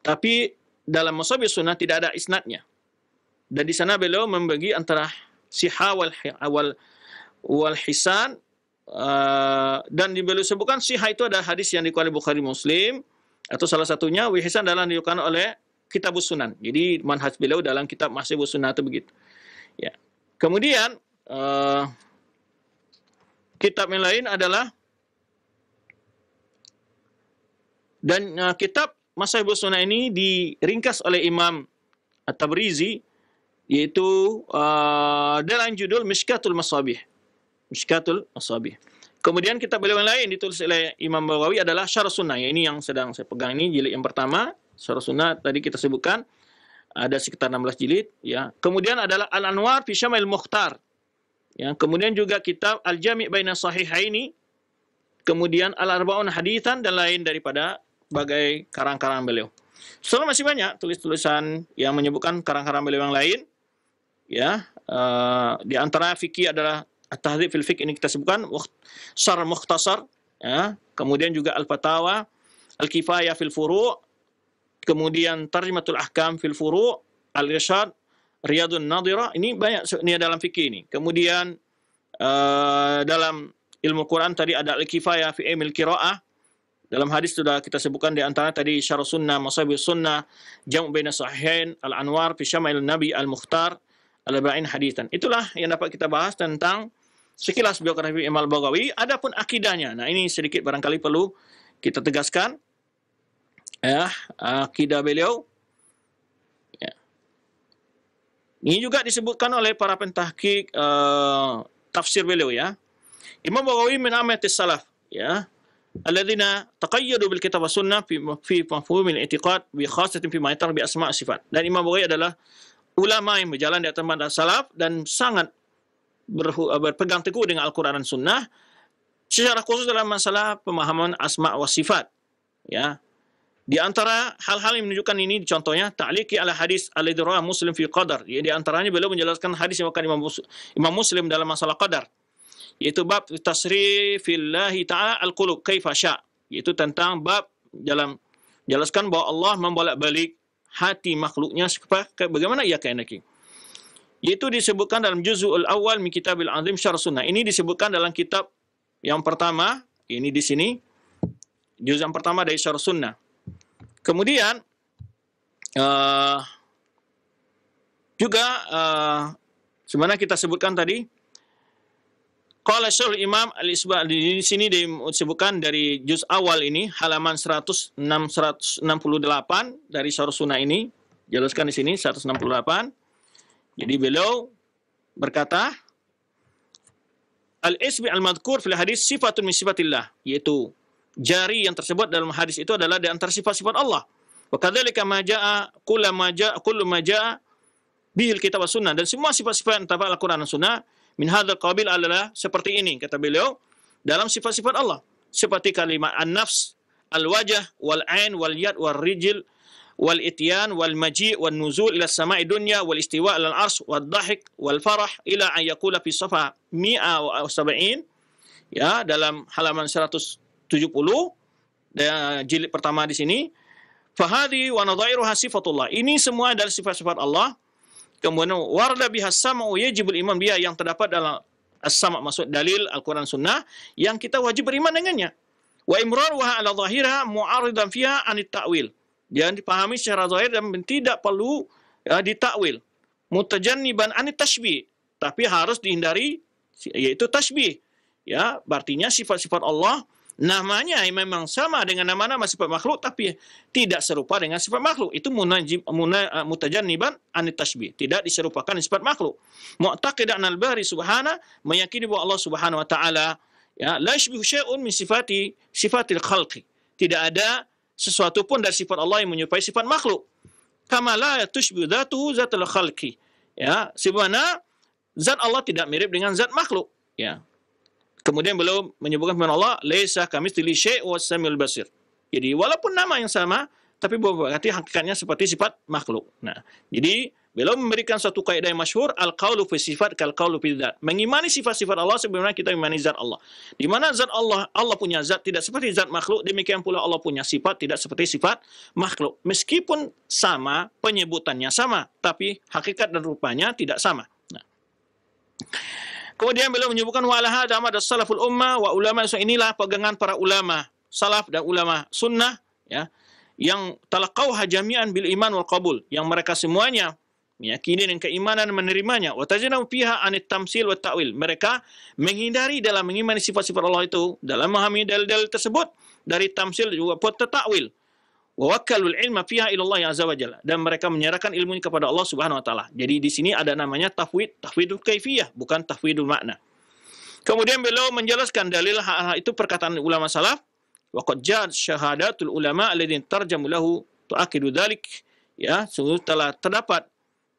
Tapi dalam Masahibus Sunnah tidak ada isnadnya. Dan di sana beliau membagi antara sihah wal hisan, dan beliau sebutkan sihah itu ada hadis yang dikuali Bukhari Muslim, atau salah satunya wihisan dalam dilakukan oleh Kitabus Sunan. Jadi manhaj beliau dalam kitab Masahibus Sunnah itu begitu. Kemudian kitab yang lain adalah kitab Masahibus Sunnah ini diringkas oleh Imam At-Tabrizi, yaitu dalam judul Mishkatul Masabih. Mishkatul Masabih. Kemudian kitab beliau yang lain ditulis oleh Imam Baghawi adalah Syarh Sunnah. Ini yang sedang saya pegang ini, jilid yang pertama. Syarh Sunnah tadi kita sebutkan ada sekitar 16 jilid. Kemudian adalah Al-Anwar fi Syama'il Mukhtar. Kemudian juga kitab Al-Jami' Baina Sahihaini. Kemudian Al-Arba'un Haditsan dan lain daripada bagai karang-karang beliau. Soalnya masih banyak tulis-tulisan yang menyebutkan karang-karang beliau yang lain. Di antara fikih adalah At-Tahdzib fil Fiqh, ini kita sebutkan Syarh Mukhtasar, kemudian juga Al-Fatawa, Al-Kifayah fil Furu', kemudian Tarjimatul Ahkam fil Furu', Al-Irsyad, Riyadun Nadhirah, ini banyak ini dalam fikih ini. Kemudian dalam ilmu Quran tadi ada Al-Kifayah fi Ilmil Qiraah. Dalam hadis sudah kita sebutkan di antara tadi Syarh Sunnah, Masahibus Sunnah, Jam' Baina Sahihain, Al-Anwar fi Syama'il Nabi Al-Mukhtar, Al-Arba'in Haditsan. Itulah yang dapat kita bahas tentang sekilas biografi Imam Baghawi. Adapun akidahnya, nah ini sedikit barangkali perlu kita tegaskan, akidah beliau. Ini juga disebutkan oleh para pentahqiq tafsir beliau, Imam Baghawi min amatis salaf, alladzina taqayyadu bil kitab was sunnah fi mafhumil i'tiqad bi khassatin fi ma yatar bi asma' sifat. Dan Imam Baghawi adalah ulama yang berjalan di atas manhaj salaf dan sangat berpegang teguh dengan Al-Quran dan Sunnah, secara khusus dalam masalah pemahaman asma wa sifat. Di antara hal-hal yang menunjukkan ini, contohnya ta'liqi ala hadis alladzi rawahu Muslim fi qadar. Di antaranya beliau menjelaskan hadis yang akan Imam Muslim dalam masalah qadar, yaitu bab tasrifillahi ta'ala al-qulub kaifa sya', yaitu tentang bab dalam jelaskan bahwa Allah membolak-balik hati makhluknya bagaimana ia kehendaki. Yaitu disebutkan dalam juz'ul awal min kitabil azim Syarh Sunnah. Ini disebutkan dalam kitab yang pertama, ini di sini juz yang pertama dari Syarh Sunnah. Kemudian juga sebenarnya kita sebutkan tadi qala Syaikhul Imam Al-Isba', di sini disebutkan dari juz awal ini halaman 168 dari Syarh Sunnah ini, jelaskan di sini 168. Jadi beliau berkata, al-isbi' al-madhkur fil hadis sifatun min sifatillah, yaitu jari yang tersebut dalam hadis itu adalah di antara sifat-sifat Allah. Wa kadzalika ma jaa kullu ma jaa bihil kitab was sunnah, dan semua sifat-sifat yang terdapat Al-Qur'an dan Sunnah min hadzal qabil adalah seperti ini, kata beliau, dalam sifat-sifat Allah, seperti kalimat an-nafs, al-wajh, wal-ain, wal-yad, wal-rijl, wal-ityan, wal-maji', wal-nuzul ila as-sama'i dunya, wal-istiwa' ala al-'arsy, wad-dhahik, wal-farah, ila an yaqula fi safha 170, dalam halaman 170, jilid pertama di sini. Fahadi wa nadhairuha sifatullah. Ini semua adalah sifat-sifat Allah. Kemudian warda biha as-sam'u yajibul iman biha, yang terdapat dalam as-sam', maksud dalil Al-Quran Sunnah yang kita wajib beriman dengannya. Wa imraruha ala zahirha mu'aridan fiha anit ta'wil. Jangan dipahami secara zahir dan tidak perlu ditakwil. Mutajanniban anit tashbih, tapi harus dihindari yaitu tashbih. Artinya sifat-sifat Allah namanya memang sama dengan nama-nama sifat makhluk tapi tidak serupa dengan sifat makhluk. Itu mutajanniban anit tashbih, tidak diserupakan dengan sifat makhluk. Mu'taqidan al-bari subhana, meyakini bahwa Allah Subhanahu wa taala ya la yashbihu syai'un min sifatil khalqi. Tidak ada sesuatu pun dari sifat Allah yang menyerupai sifat makhluk. Kama la tushbihu dzatuhu dzatul khalqi. Ya, sebagaimana zat Allah tidak mirip dengan zat makhluk, ya. Kemudian beliau menyebutkan firman Allah, laisa kamitslihi syai' was samiul basir. Jadi walaupun nama yang sama, tapi berarti hakikatnya seperti sifat makhluk. Nah, jadi beliau memberikan satu kaidah yang masyhur, al-qaulu fi sifat kal qaulu fi dzat. Mengimani sifat-sifat Allah sebagaimana kita mengimani zat Allah. Di mana zat Allah, Allah punya zat tidak seperti zat makhluk, demikian pula Allah punya sifat tidak seperti sifat makhluk. Meskipun sama, penyebutannya sama, tapi hakikat dan rupanya tidak sama. Nah, kemudian beliau menyebutkan wa ala hadza ma salaful ummah wa ulama, inilah pegangan para ulama salaf dan ulama sunnah ya, yang talaqauha jami'an bil iman wal qabul, yang mereka semuanya meyakini dengan keimanan dan menerimanya. Wa tajanabu fiha anit tamsil wa ta'wil, mereka menghindari dalam mengimani sifat-sifat Allah itu, dalam memahami dalil-dalil tersebut dari tamsil juga buat ta'wil. Wa wakkalul ilma fiha ila Allah azza wa jalla, dan mereka menyerahkan ilmunya kepada Allah Subhanahu wa taala. Jadi di sini ada namanya tafwidul kaifiyah, bukan tafwidul makna. Kemudian beliau menjelaskan dalil hal itu perkataan ulama salaf, wa qad ja'at syahadatul ulama alladziina tarjamu lahu tu'akidu dzalik, ya, sungguh telah terdapat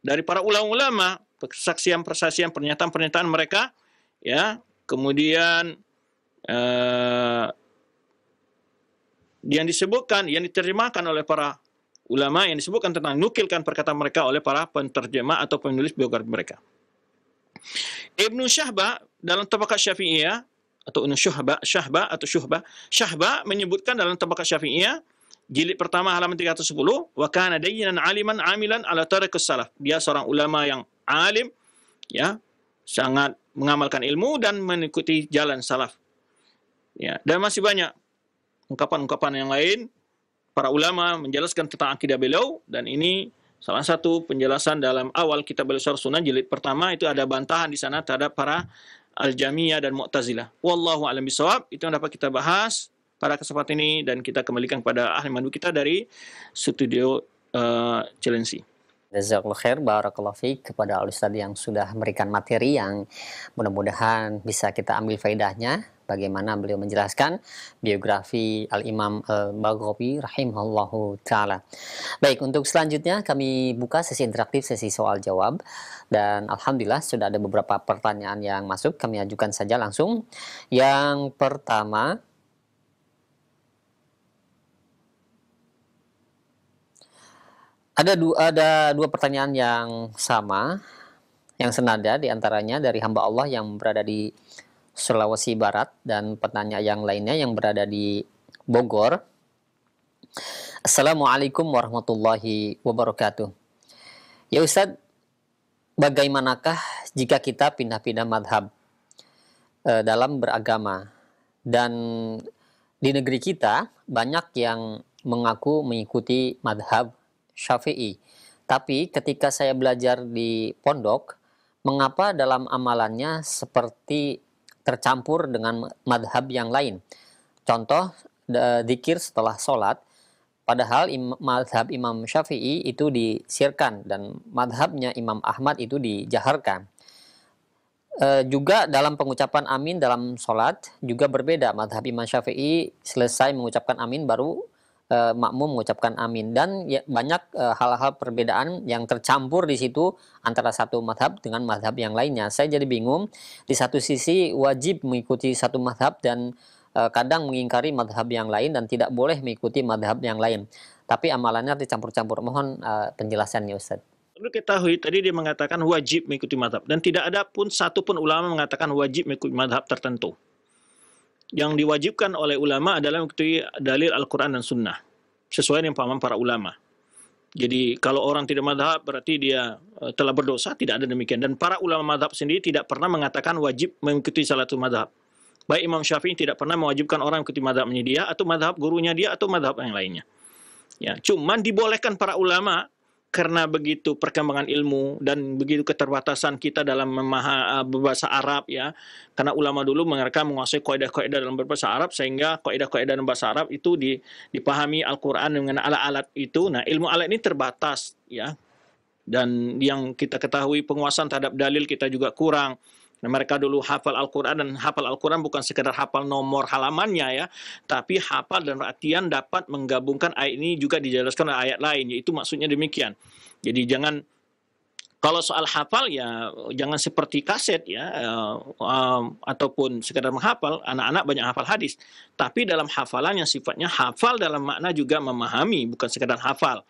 dari para ulama-ulama persaksian-persaksian, pernyataan-pernyataan mereka, ya, kemudian yang disebutkan, yang diterjemahkan oleh para ulama, yang disebutkan tentang nukilkan perkataan mereka oleh para penterjemah atau penulis biografi mereka. Ibnu Syahba dalam Tabaqat Syafi'iyah atau Ibnu Syahba menyebutkan dalam Tabaqat Syafi'iyah jilid pertama halaman 310, wa kana dayyinan aliman amilan ala tariqus salaf. Dia seorang ulama yang alim, ya, sangat mengamalkan ilmu dan mengikuti jalan salaf. Ya, dan masih banyak ungkapan-ungkapan yang lain para ulama menjelaskan tentang akidah beliau, dan ini salah satu penjelasan dalam awal kitab beliau Syarh Sunnah jilid pertama. Itu ada bantahan di sana terhadap para Al-Jamiyah dan Mu'tazilah. Wallahu a'lam bishawab. Itu yang dapat kita bahas pada kesempatan ini, dan kita kembalikan kepada ahli mandu kita dari studio Cilengsi. Jazakallahu khair, barakallahu fiik kepada Al-Ustaz yang sudah memberikan materi yang mudah-mudahan bisa kita ambil faedahnya, bagaimana beliau menjelaskan biografi Al-Imam Al-Baghawi rahimahullahu ta'ala. Baik, untuk selanjutnya kami buka sesi interaktif, sesi soal jawab, dan alhamdulillah sudah ada beberapa pertanyaan yang masuk, kami ajukan saja langsung. Yang pertama, ada dua pertanyaan yang sama, yang senada, diantaranya dari hamba Allah yang berada di Sulawesi Barat, dan penanya yang lainnya yang berada di Bogor. Assalamualaikum warahmatullahi wabarakatuh. Ya Ustadz, bagaimanakah jika kita pindah-pindah madhab dalam beragama, dan di negeri kita banyak yang mengaku mengikuti madhab Syafi'i, tapi ketika saya belajar di pondok, mengapa dalam amalannya seperti tercampur dengan madhab yang lain? Contoh, dzikir setelah sholat, padahal madhab Imam Syafi'i itu disirkan dan madhabnya Imam Ahmad itu dijaharkan. Juga dalam pengucapan amin dalam sholat juga berbeda. Madhab Imam Syafi'i selesai mengucapkan amin baru makmum mengucapkan amin, dan ya, banyak hal-hal perbedaan yang tercampur di situ antara satu madhab dengan madhab yang lainnya. Saya jadi bingung, di satu sisi wajib mengikuti satu madhab dan kadang mengingkari madhab yang lain dan tidak boleh mengikuti madhab yang lain, tapi amalannya dicampur-campur. Mohon penjelasannya Ustaz. Perlu ketahui tadi dia mengatakan wajib mengikuti madhab, dan tidak ada pun satu pun ulama mengatakan wajib mengikuti madhab tertentu. Yang diwajibkan oleh ulama adalah mengikuti dalil Al-Quran dan Sunnah sesuai dengan pemahaman para ulama. Jadi kalau orang tidak madhab berarti dia telah berdosa, tidak ada demikian. Dan para ulama madhab sendiri tidak pernah mengatakan wajib mengikuti salah satu madhab. Baik Imam Syafi'i tidak pernah mewajibkan orang mengikuti madhabnya dia, atau madhab gurunya dia, atau madhab yang lainnya. Ya, cuman dibolehkan para ulama karena begitu perkembangan ilmu dan begitu keterbatasan kita dalam berbahasa Arab ya, karena ulama dulu mereka menguasai kaidah-kaidah dalam berbahasa Arab sehingga kaidah-kaidah dalam bahasa Arab itu dipahami Al-Quran dengan alat-alat itu. Nah, ilmu alat ini terbatas ya, dan yang kita ketahui penguasaan terhadap dalil kita juga kurang. Nah, mereka dulu hafal Al-Quran, dan hafal Al-Quran bukan sekedar hafal nomor halamannya ya, tapi hafal dan artian dapat menggabungkan ayat ini juga dijelaskan oleh ayat lain, yaitu maksudnya demikian. Jadi jangan, kalau soal hafal ya jangan seperti kaset ya, ataupun sekedar menghafal. Anak-anak banyak hafal hadis, tapi dalam hafalan yang sifatnya hafal dalam makna juga memahami, bukan sekedar hafal.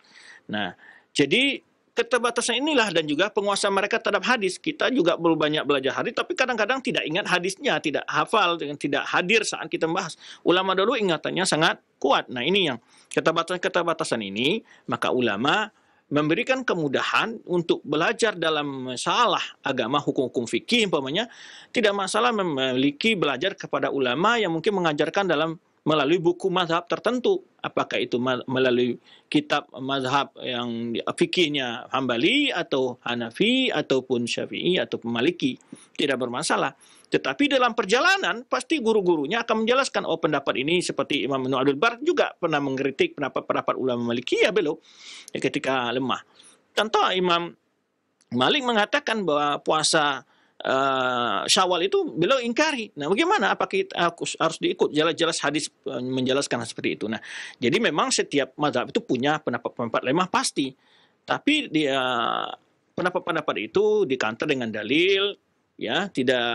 Nah, jadi keterbatasan inilah, dan juga penguasaan mereka terhadap hadis. Kita juga perlu banyak belajar hadis, tapi kadang-kadang tidak ingat hadisnya, tidak hafal, dengan tidak hadir saat kita membahas. Ulama dulu ingatannya sangat kuat. Nah, ini yang keterbatasan ini, maka ulama memberikan kemudahan untuk belajar dalam masalah agama, hukum-hukum fikih umpamanya, tidak masalah memiliki belajar kepada ulama yang mungkin mengajarkan melalui buku mazhab tertentu, apakah itu melalui kitab mazhab yang fikihnya Hambali atau Hanafi ataupun Syafi'i ataupun Maliki, tidak bermasalah. Tetapi dalam perjalanan pasti guru-gurunya akan menjelaskan, oh pendapat ini, seperti Imam Ibnu Abdul Bar juga pernah mengkritik pendapat-pendapat ulama Maliki ya beliau ketika lemah. Contoh, Imam Malik mengatakan bahwa puasa Syawal itu beliau ingkari. Nah, bagaimana? Apakah kita harus diikut? Jelas-jelas hadis menjelaskan seperti itu. Nah, jadi memang setiap mazhab itu punya pendapat-pendapat lemah pasti. Tapi dia pendapat-pendapat itu dikantar dengan dalil, ya, tidak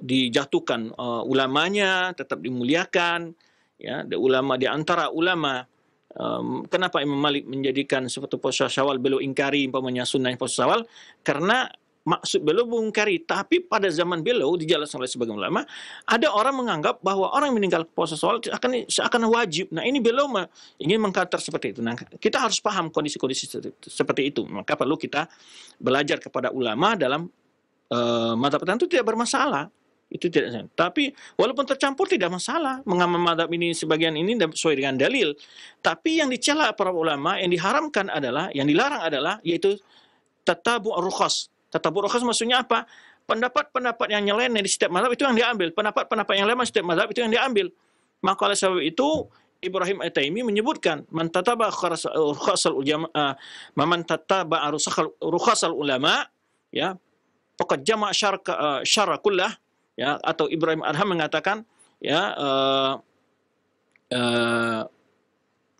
dijatuhkan ulamanya, tetap dimuliakan. Ya, di antara ulama, kenapa Imam Malik menjadikan suatu puasa Syawal beliau ingkari umpamanya sunnah puasa Syawal? Karena maksud beliau mengingkari, tapi pada zaman beliau dijelaskan oleh sebagian ulama, ada orang menganggap bahwa orang yang meninggal puasa Syawal seakan wajib. Nah, ini beliau ingin mengkantar seperti itu. Nah, kita harus paham kondisi-kondisi seperti itu. Maka perlu kita belajar kepada ulama dalam mazhab tertentu, tidak bermasalah. Itu tidak. Tapi walaupun tercampur tidak masalah. Mengamal mazhab ini sebagian ini sesuai dengan dalil. Tapi yang dicela para ulama, yang diharamkan adalah, yang dilarang adalah, yaitu tatabu' rukhas. Tatabu' rukhas maksudnya apa? Pendapat-pendapat yang nyeleneh di setiap mazhab itu yang diambil. Pendapat-pendapat yang lemah di setiap mazhab itu yang diambil. Maka oleh sebab itu Ibrahim At-Taimi menyebutkan, man tataba rukhasal ulama, ya, faqad jama' syarra kullah, ya, atau Ibrahim Adham mengatakan, ya,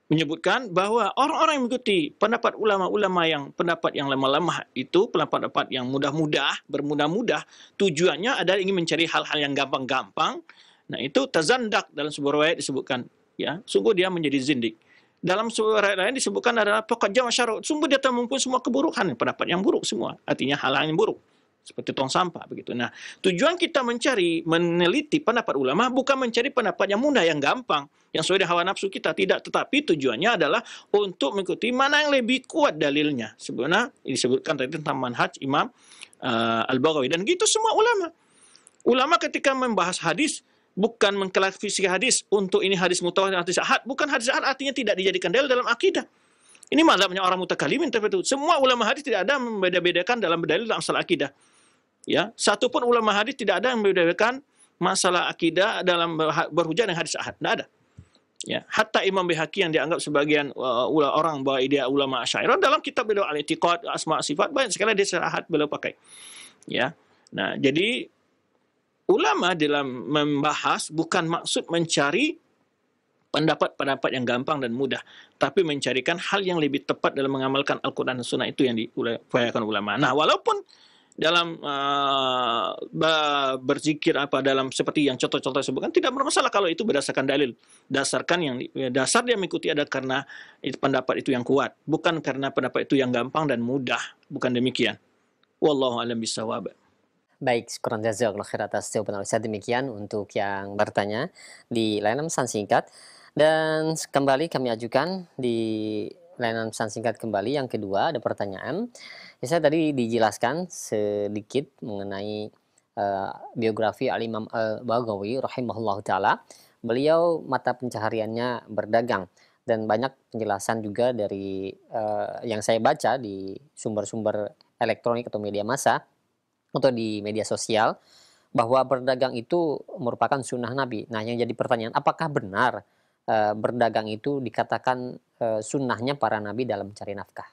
menyebutkan bahwa orang-orang yang mengikuti pendapat ulama-ulama yang pendapat yang lemah-lemah itu, pendapat-pendapat yang mudah-mudah, bermudah-mudah, tujuannya adalah ingin mencari hal-hal yang gampang-gampang. Nah, itu tazandak, dalam sebuah riwayat disebutkan, ya, sungguh dia menjadi zindik. Dalam sebuah riwayat lain disebutkan adalah faqad jama' syarra, sungguh dia telah mengumpulkan semua keburukan, pendapat yang buruk semua, artinya hal-hal yang buruk, seperti tong sampah begitu. Nah, tujuan kita meneliti pendapat ulama bukan mencari pendapat yang mudah, yang gampang, yang sesuai dengan hawa nafsu kita, tidak. Tetapi tujuannya adalah untuk mengikuti mana yang lebih kuat dalilnya. Sebenarnya disebutkan tadi tentang manhaj Imam Al-Baghawi, dan gitu semua ulama. Ulama ketika membahas hadis bukan mengklasifikasi hadis untuk ini hadis mutawatir, hadis ahad. Bukan hadis ahad artinya tidak dijadikan dalil dalam akidah. Ini mazhabnya orang mutakalimin, tapi itu semua ulama hadis tidak ada membeda-bedakan dalam berdalil dalam masalah akidah. Ya, satu pun ulama hadis tidak ada yang membedakan masalah akidah dalam berhujah dengan hadis ahad, tidak ada. Ya, hatta Imam Baihaqi yang dianggap sebagian orang bahwa dia ulama Asy'ariyah, dalam kitab beliau Al-I'tiqad, Asma' Sifat, banyak sekali hadis ahad beliau pakai. Ya. Nah, jadi ulama dalam membahas bukan maksud mencari pendapat-pendapat yang gampang dan mudah, tapi mencarikan hal yang lebih tepat dalam mengamalkan Al-Quran dan Sunnah, itu yang diupayakan ulama. Nah, walaupun dalam berzikir dalam seperti yang contoh-contoh disebutkan, tidak bermasalah kalau itu berdasarkan dalil. Dasar dia mengikuti adalah karena pendapat itu yang kuat, bukan karena pendapat itu yang gampang dan mudah, bukan demikian. Wallahu a'lam bishawab. Baik, syukran jazakallahu khair atas jawaban Ustaz. Demikian untuk yang bertanya di layanan pesan singkat. Dan kembali kami ajukan di layanan pesan singkat kembali yang kedua, ada pertanyaan. Ya, saya tadi dijelaskan sedikit mengenai biografi Al-Imam Al-Baghawi rahimahullah ta'ala. Beliau mata pencahariannya berdagang. dan banyak penjelasan juga dari yang saya baca di sumber-sumber elektronik atau media massa atau di media sosial bahwa berdagang itu merupakan sunnah Nabi. Nah, yang jadi pertanyaan, apakah benar berdagang itu dikatakan sunnahnya para nabi dalam mencari nafkah?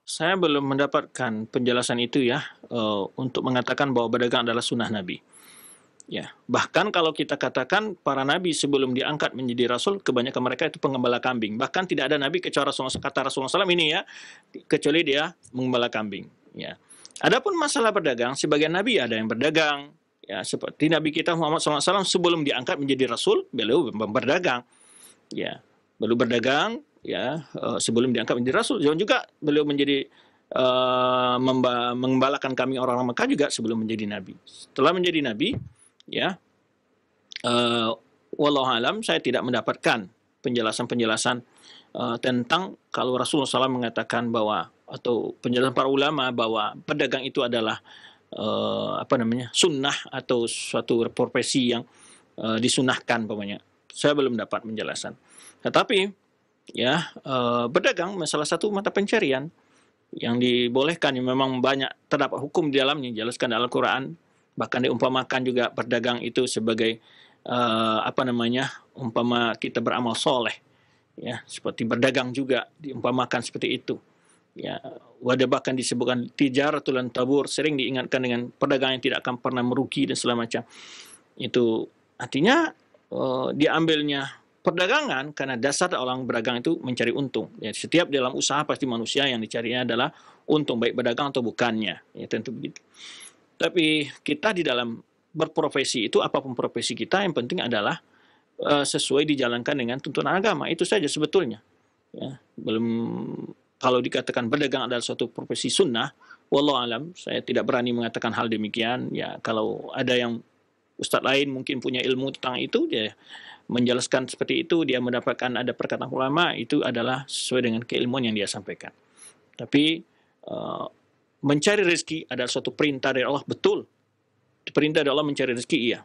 Saya belum mendapatkan penjelasan itu ya, untuk mengatakan bahwa berdagang adalah sunnah Nabi. Ya, bahkan kalau kita katakan para nabi sebelum diangkat menjadi rasul, kebanyakan mereka itu penggembala kambing. Bahkan tidak ada nabi kecuali kata Rasulullah SAW ini ya, kecuali dia menggembala kambing. Ya. Adapun masalah berdagang, sebagian nabi ada yang berdagang. Ya, seperti Nabi kita Muhammad SAW sebelum diangkat menjadi rasul, beliau berdagang. Ya, beliau berdagang. Ya, sebelum diangkat menjadi rasul, dan juga beliau menjadi mengembalakan kambing orang-orang Mekah juga sebelum menjadi nabi. Setelah menjadi nabi, ya, wallahu alam, saya tidak mendapatkan penjelasan-penjelasan tentang kalau Rasulullah SAW mengatakan bahwa, atau penjelasan para ulama bahwa pedagang itu adalah sunnah atau suatu profesi yang disunahkan pokoknya. Saya belum dapat penjelasan. Tetapi ya, berdagang salah satu mata pencarian yang dibolehkan, yang memang banyak terdapat hukum di dalamnya, dijelaskan dalam Al-Quran. Bahkan diumpamakan juga berdagang itu sebagai umpama kita beramal soleh, ya, seperti berdagang juga diumpamakan seperti itu. Ya, wadah bahkan disebutkan tijaratul lan tabur, sering diingatkan dengan perdagangan yang tidak akan pernah merugi dan segala macam. Itu artinya diambilnya perdagangan karena dasar orang berdagang itu mencari untung. Ya, setiap dalam usaha pasti manusia yang dicarinya adalah untung, baik berdagang atau bukannya. Ya, tentu begitu. Tapi kita di dalam berprofesi itu, apapun profesi kita, yang penting adalah sesuai dijalankan dengan tuntunan agama. Itu saja sebetulnya. Ya, belum, kalau dikatakan berdagang adalah suatu profesi sunnah, wallahu alam, saya tidak berani mengatakan hal demikian. Ya, kalau ada yang ustadz lain mungkin punya ilmu tentang itu, dia menjelaskan seperti itu, dia mendapatkan ada perkataan ulama, itu adalah sesuai dengan keilmuan yang dia sampaikan. Tapi mencari rezeki adalah suatu perintah dari Allah, betul. Perintah dari Allah mencari rezeki, iya.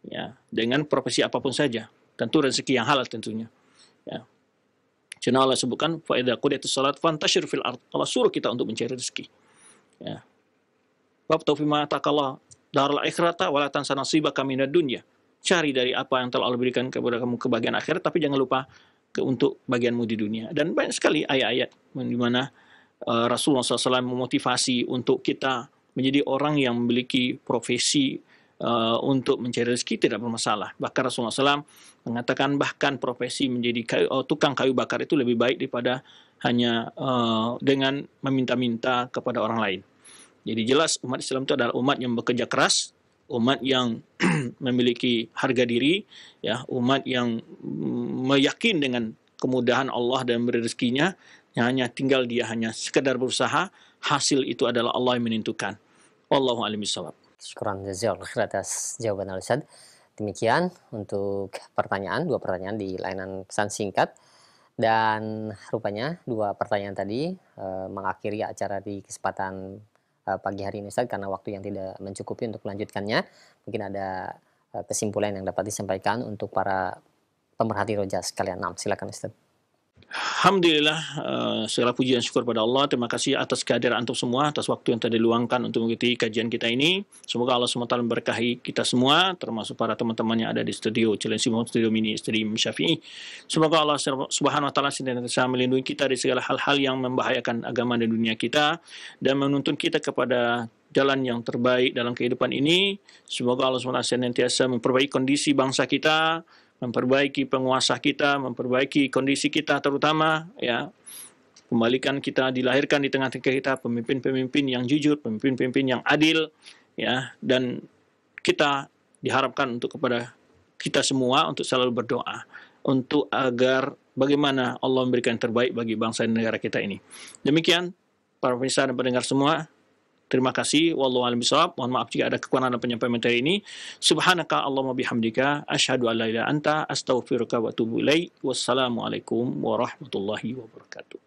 Ya, dengan profesi apapun saja. Tentu rezeki yang halal tentunya. Ya. Karena Allah sebutkan, fa idza qudiyatis shalat fantashir fil ard. Allah suruh kita untuk mencari rezeki. Ya. Wabtaghu fima ataqallah darul akhirata wa la tansa nasibaka minad dunya. Cari dari apa yang telah Allah berikan kepada kamu ke bagian akhirat, tapi jangan lupa untuk bagianmu di dunia. Dan banyak sekali ayat-ayat di mana Rasulullah SAW memotivasi untuk kita menjadi orang yang memiliki profesi untuk mencari rezeki, tidak bermasalah. Bahkan Rasulullah SAW mengatakan bahkan profesi menjadi tukang kayu bakar itu lebih baik daripada hanya dengan meminta-minta kepada orang lain. Jadi jelas umat Islam itu adalah umat yang bekerja keras, umat yang memiliki harga diri, ya, umat yang meyakin dengan kemudahan Allah dan beri rezekinya, hanya tinggal dia hanya sekedar berusaha, hasil itu adalah Allah yang menentukan. Wallahu a'lam bishawab. Syukran jazakallahu khair atas jawaban Al-Ustaz. Demikian untuk pertanyaan, 2 pertanyaan di layanan pesan singkat. Dan rupanya 2 pertanyaan tadi mengakhiri acara di kesempatan pagi hari ini, Ustaz, karena waktu yang tidak mencukupi untuk melanjutkannya. Mungkin ada kesimpulan yang dapat disampaikan untuk para pemerhati roja sekalian. Nah, silakan Ustaz. Alhamdulillah, segala puji dan syukur pada Allah. Terima kasih atas kehadiran antum semua, atas waktu yang telah diluangkan untuk mengikuti kajian kita ini. Semoga Allah SWT memberkahi kita semua, termasuk para teman-teman yang ada di studio Cilensi Mohon, studio mini, studio Syafi'i. Semoga Allah Subhanahu wa taala senantiasa melindungi kita dari segala hal-hal yang membahayakan agama dan dunia kita, dan menuntun kita kepada jalan yang terbaik dalam kehidupan ini. Semoga Allah SWT senantiasa memperbaiki kondisi bangsa kita, memperbaiki penguasa kita, memperbaiki kondisi kita terutama, ya, kembalikan kita, dilahirkan di tengah-tengah kita pemimpin-pemimpin yang jujur, pemimpin-pemimpin yang adil, ya, dan kita diharapkan untuk kepada kita semua untuk selalu berdoa untuk agar bagaimana Allah memberikan yang terbaik bagi bangsa dan negara kita ini. Demikian para pemirsa dan pendengar semua. Terima kasih. Wallahu a'lam bishawab. Mohon maaf jika ada kekurangan dalam penyampaian materi ini. Subhanaka Allahumma bihamdika asyhadu an la ilaha illa anta astaghfiruka wa atubu ilaik. Wassalamualaikum warahmatullahi wabarakatuh.